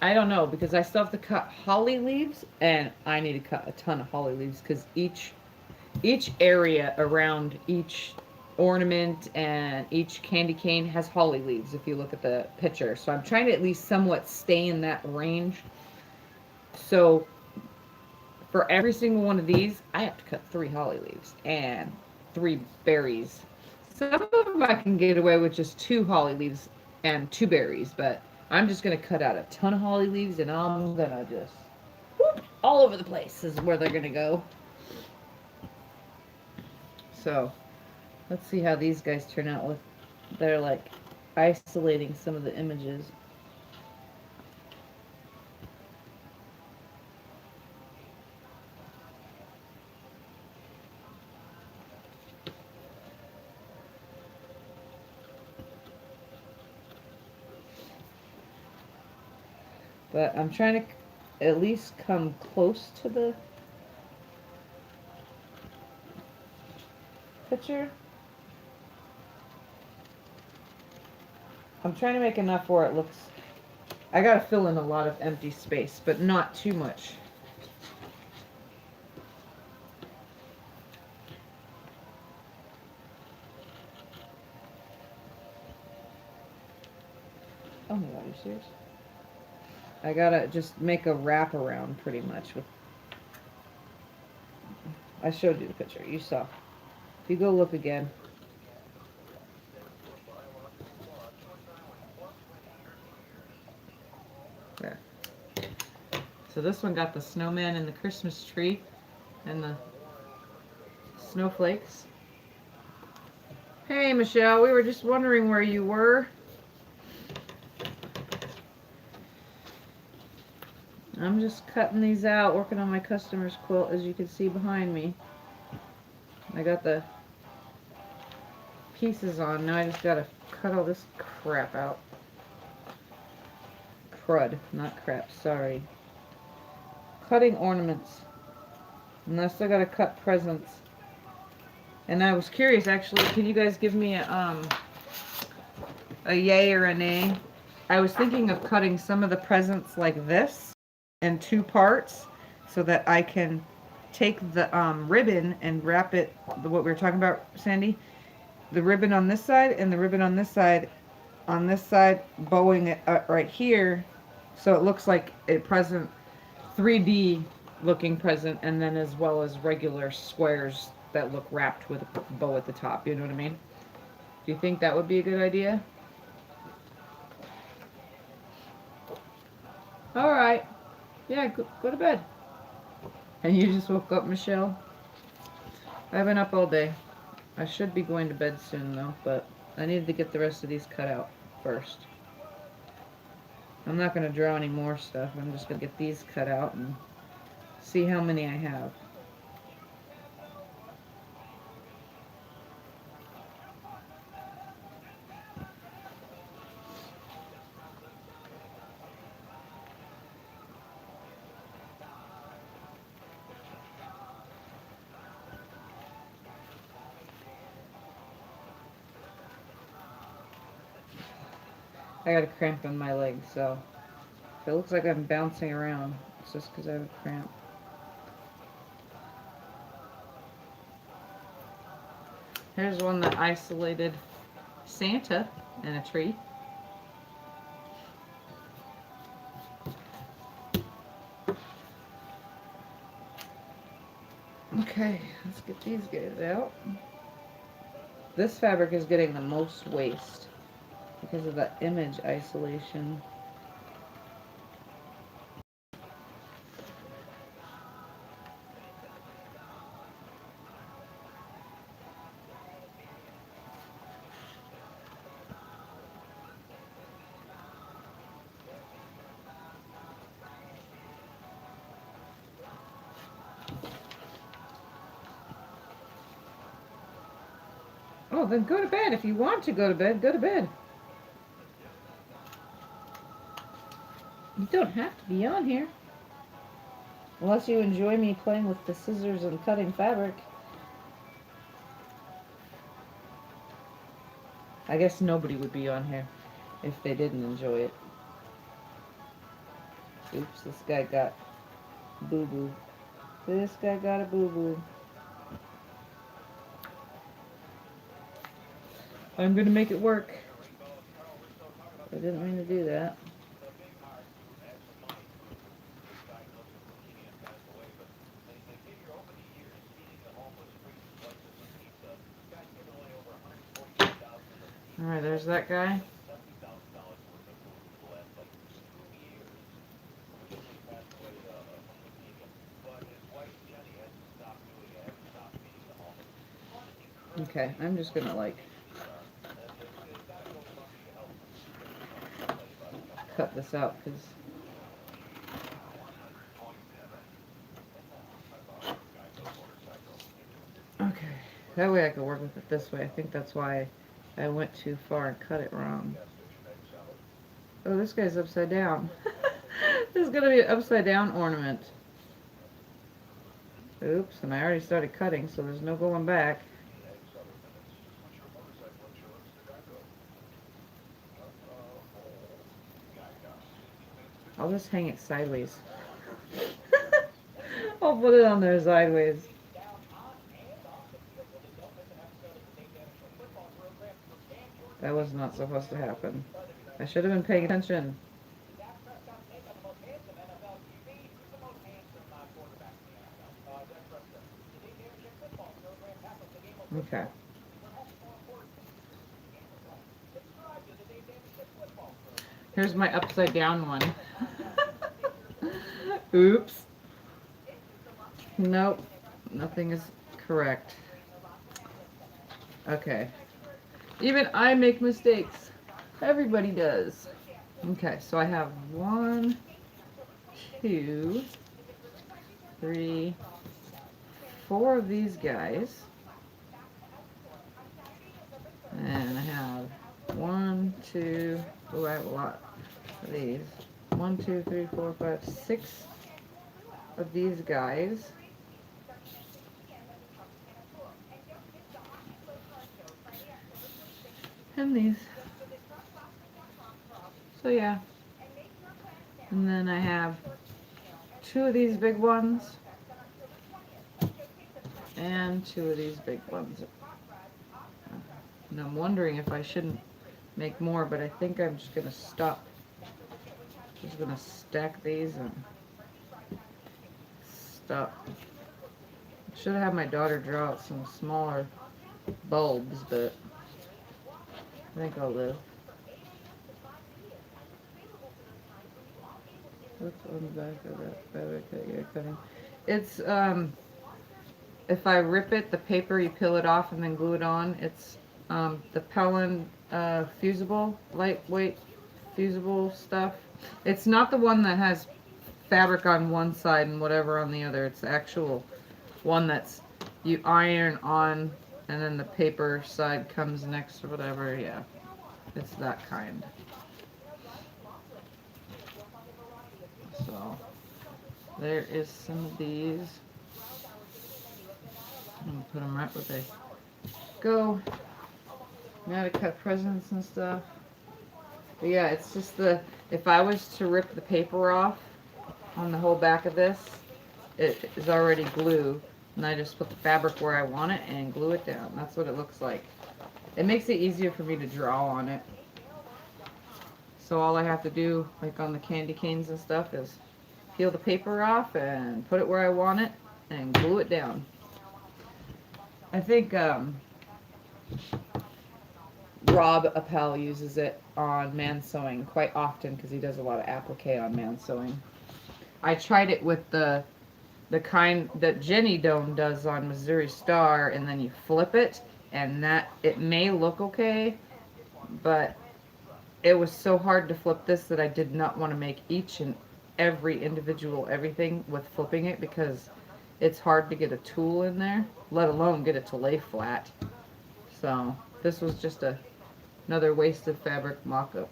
I don't know, because I still have to cut holly leaves, and I need to cut a ton of holly leaves because each area around each ornament and each candy cane has holly leaves if you look at the picture. So I'm trying to at least somewhat stay in that range. So for every single one of these, I have to cut 3 holly leaves and 3 berries. Some of them I can get away with just 2 holly leaves and 2 berries, but I'm just going to cut out a ton of holly leaves, and I'm going to just whoop, all over the place is where they're going to go. So let's see how these guys turn out with, they're like isolating some of the images. But I'm trying to at least come close to the picture. I'm trying to make enough where it looks, I gotta fill in a lot of empty space, but not too much. Oh my god, are you serious? I gotta just make a wrap around pretty much with, I showed you the picture, you saw. If you go look again. There. So this one got the snowman and the Christmas tree and the snowflakes. Hey Michelle, we were just wondering where you were. I'm just cutting these out, working on my customer's quilt, as you can see behind me. I got the pieces on, now I just gotta cut all this crap out. Crud, not crap, sorry. Cutting ornaments. And I still gotta cut presents. And I was curious, actually, can you guys give me a yay or a nay? I was thinking of cutting some of the presents like this in 2 parts so that I can take the ribbon and wrap it, what we were talking about, Sandy, the ribbon on this side and the ribbon on this side, bowing it right here so it looks like a present, 3D looking present, and then as well as regular squares that look wrapped with a bow at the top, you know what I mean? Do you think that would be a good idea? Alright. Yeah, go to bed. And you just woke up, Michelle? I've been up all day. I should be going to bed soon, though, but I needed to get the rest of these cut out first. I'm not going to draw any more stuff. I'm just going to get these cut out and see how many I have. I got a cramp in my leg, so if it looks like I'm bouncing around, it's just because I have a cramp. Here's one that isolated Santa and a tree. Okay, let's get these guys out. This fabric is getting the most waste because of the image isolation. Oh, then go to bed. If you want to go to bed, go to bed. You don't have to be on here. Unless you enjoy me playing with the scissors and cutting fabric. I guess nobody would be on here if they didn't enjoy it. Oops, this guy got boo-boo. This guy got a boo-boo. I'm gonna make it work. I didn't mean to do that. Alright, there's that guy. Okay, I'm just gonna like cut this out because okay, that way I can work with it this way. I think that's why I went too far and cut it wrong. Oh, this guy's upside down. This is gonna be an upside down ornament. Oops, and I already started cutting, so there's no going back. I'll just hang it sideways. I'll put it on there sideways. That was not supposed to happen. I should have been paying attention. Okay. Here's my upside down one. Oops. Nope. Nothing is correct. Okay. Even I make mistakes. Everybody does. Okay, so I have 1, 2, 3, 4 of these guys. And I have 1, 2, oh, I have a lot of these. 1, 2, 3, 4, 5, 6 of these guys. And these. So yeah. And then I have 2 of these big ones. And 2 of these big ones. And I'm wondering if I shouldn't make more, but I think I'm just gonna stop. Just gonna stack these and stop. Should have had my daughter draw out some smaller bulbs, but I think I'll live. What's on the back of that fabric that you're cutting? It's if I rip it, the paper, you peel it off and then glue it on. It's the Pellin fusible, lightweight fusible stuff. It's not the one that has fabric on one side and whatever on the other. It's the actual one that's you iron on and then the paper side comes next or whatever. Yeah, it's that kind. So there is some of these. I'm gonna put them right where they go. Now to cut presents and stuff. But yeah, it's just the, if I was to rip the paper off on the whole back of this, it is already glue. And I just put the fabric where I want it and glue it down. That's what it looks like. It makes it easier for me to draw on it. So all I have to do, like on the candy canes and stuff, is peel the paper off and put it where I want it and glue it down. I think Rob Appel uses it on man sewing quite often because he does a lot of applique on man sewing. I tried it with the kind that Jenny Doan does on Missouri Star, and then you flip it, and that it may look okay, but it was so hard to flip this that I did not want to make each and every individual everything with flipping it because it's hard to get a tool in there, let alone get it to lay flat. So this was just another wasted fabric mock-up.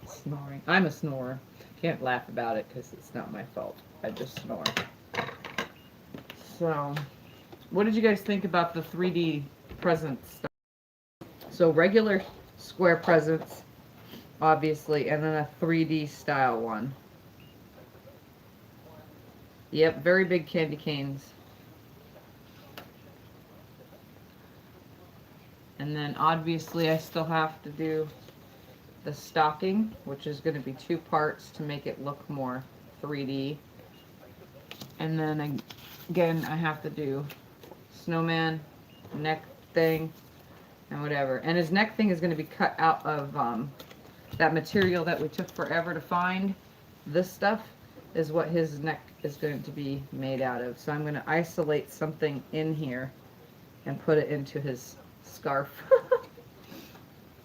Snoring. I'm a snorer. Can't laugh about it because it's not my fault. I just snore. So, what did you guys think about the 3D present stuff? So regular square presents obviously, and then a 3D style one. Yep, very big candy canes. And then obviously I still have to do the stocking, which is going to be 2 parts to make it look more 3D. And then again, I have to do snowman, neck thing, and whatever. And his neck thing is going to be cut out of that material that we took forever to find. This stuff is what his neck is going to be made out of. So I'm going to isolate something in here and put it into his scarf.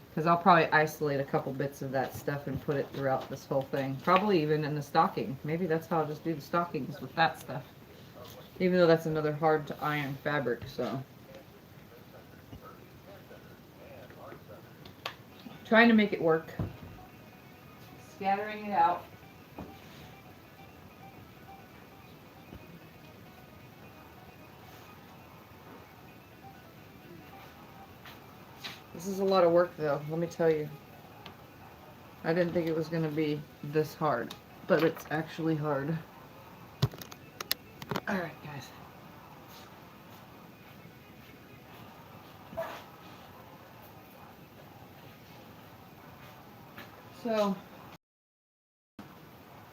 Because I'll probably isolate a couple bits of that stuff and put it throughout this whole thing. Probably even in the stocking. Maybe that's how I'll just do the stockings with that stuff. Even though that's another hard to iron fabric, so. Trying to make it work. Scattering it out. This is a lot of work though, let me tell you. I didn't think it was going to be this hard, but it's actually hard. Alright guys. So,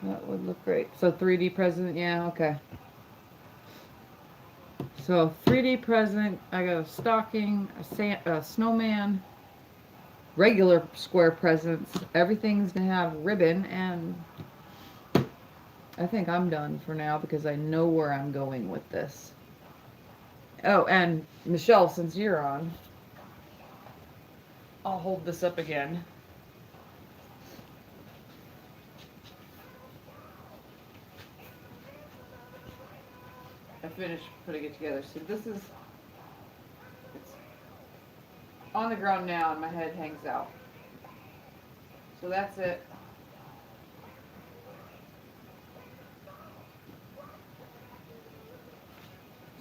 that would look great. So 3D present, yeah, okay. So 3D present, I got a stocking, a snowman, regular square presents. Everything's gonna have ribbon, and I think I'm done for now because I know where I'm going with this. Oh, and Michelle, since you're on, I'll hold this up again. I finished putting it together. So this is, it's on the ground now and my head hangs out. So that's it.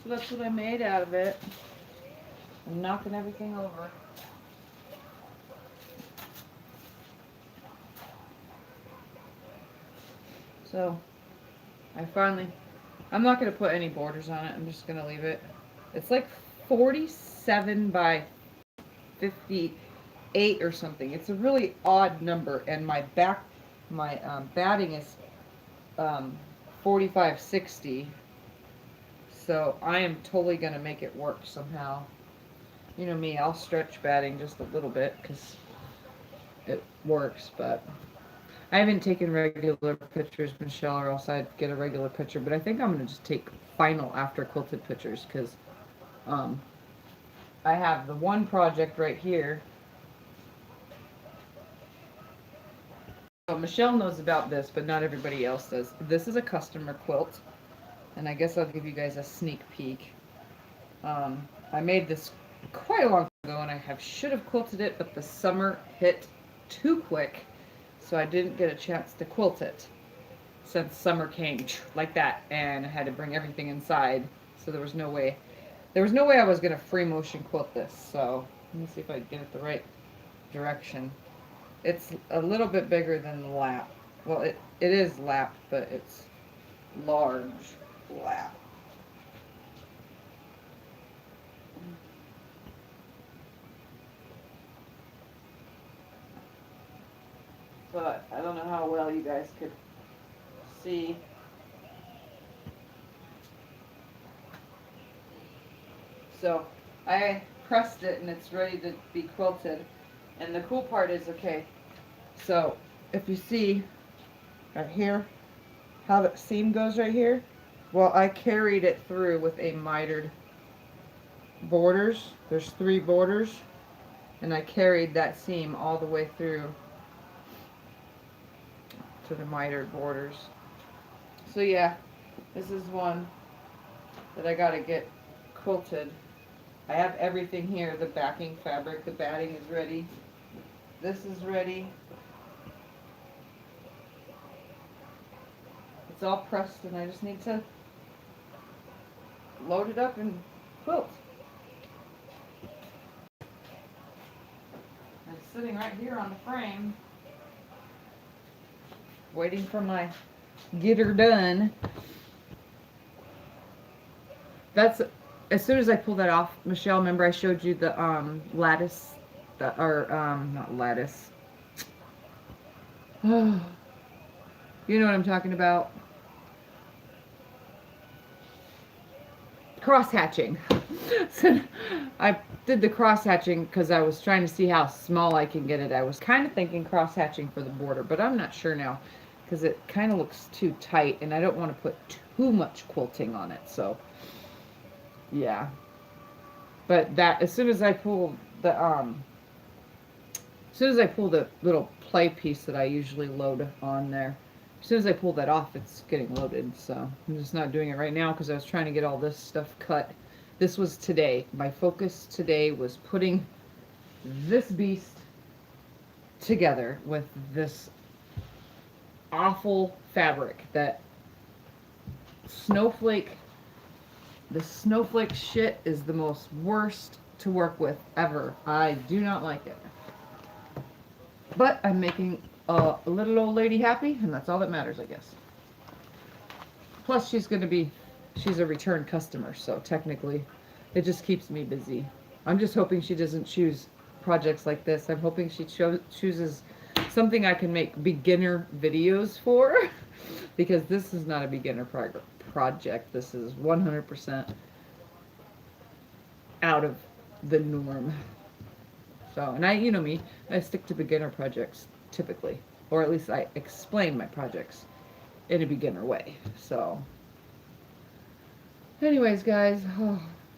So that's what I made out of it. I'm knocking everything over. So I'm not going to put any borders on it. I'm just going to leave it. It's like 47 by 58 or something. It's a really odd number, and my batting is 45/60. So I am totally going to make it work somehow. You know me, I'll stretch batting just a little bit because it works, but I haven't taken regular pictures, Michelle, or else I'd get a regular picture, but I think I'm going to just take final after quilted pictures because I have the one project right here. So Michelle knows about this, but not everybody else does. This is a customer quilt, and I guess I'll give you guys a sneak peek. I made this quite a long time ago, and I should have quilted it, but the summer hit too quick. So I didn't get a chance to quilt it since summer came like that, and I had to bring everything inside. So there was no way I was going to free motion quilt this. So let me see if I can get it the right direction. It's a little bit bigger than lap. Well, it is lap, but it's large lap. But I don't know how well you guys could see. So I pressed it and it's ready to be quilted. And the cool part is, okay, so if you see right here how the seam goes right here, well, I carried it through with a mitered borders. There's 3 borders, and I carried that seam all the way through to the mitered borders. So yeah, this is one that I gotta get quilted. I have everything here, the backing fabric, the batting is ready. This is ready. It's all pressed and I just need to load it up and quilt. It's sitting right here on the frame. waiting for my getter done. That's as soon as I pull that off, Michelle. Remember I showed you the lattice, or not lattice. You know what I'm talking about. Cross hatching. So I did the cross hatching because I was trying to see how small I can get it. I was kind of thinking cross hatching for the border, but I'm not sure now because it kind of looks too tight and I don't want to put too much quilting on it. So yeah, but that as soon as I pull the little play piece that I usually load on there, as soon as I pull that off, it's getting loaded. So I'm just not doing it right now because I was trying to get all this stuff cut. This was today. My focus today was putting this beast together with this awful fabric that snowflake. The snowflake shit is the most worst to work with ever. I do not like it. But I'm making a little old lady happy, and that's all that matters, I guess. Plus, she's a return customer, so technically, it just keeps me busy. I'm just hoping she doesn't choose projects like this. I'm hoping she chooses something I can make beginner videos for, because this is not a beginner project. This is 100% out of the norm. So, and you know me, I stick to beginner projects typically, or at least I explain my projects in a beginner way. So, anyways, guys,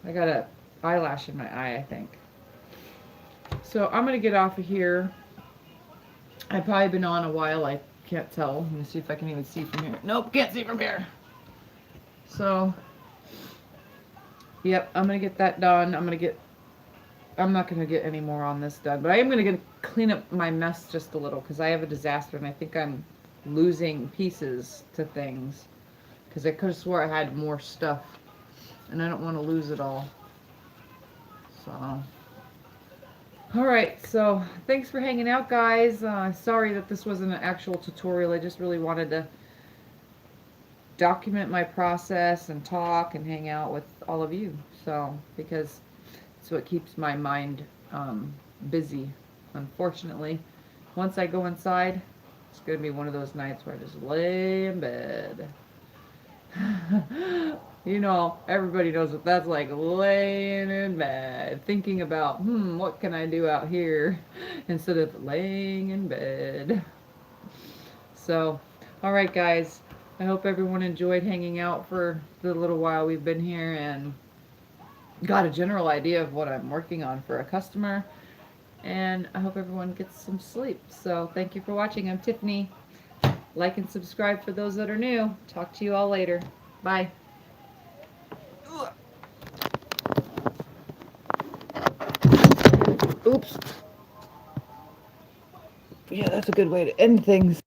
I got an eyelash in my eye, I think. So I'm gonna get off of here. I've probably been on a while. I can't tell. Let me see if I can even see from here. Nope, can't see from here. So, yep, I'm gonna get that done. I'm not going to get any more on this done, but I am going to clean up my mess just a little because I have a disaster and I think I'm losing pieces to things because I could have swore I had more stuff and I don't want to lose it all. So, alright, so thanks for hanging out, guys. Sorry that this wasn't an actual tutorial. I just really wanted to document my process and talk and hang out with all of you. So, because so it keeps my mind busy. Unfortunately, once I go inside, it's going to be one of those nights where I just lay in bed. You know, everybody knows what that's like, laying in bed, thinking about, what can I do out here instead of laying in bed. So, alright guys, I hope everyone enjoyed hanging out for the little while we've been here and got a general idea of what I'm working on for a customer, and I hope everyone gets some sleep. So thank you for watching. I'm Tiffany. Like and subscribe for those that are new. Talk to you all later. Bye. Oops. Yeah, that's a good way to end things.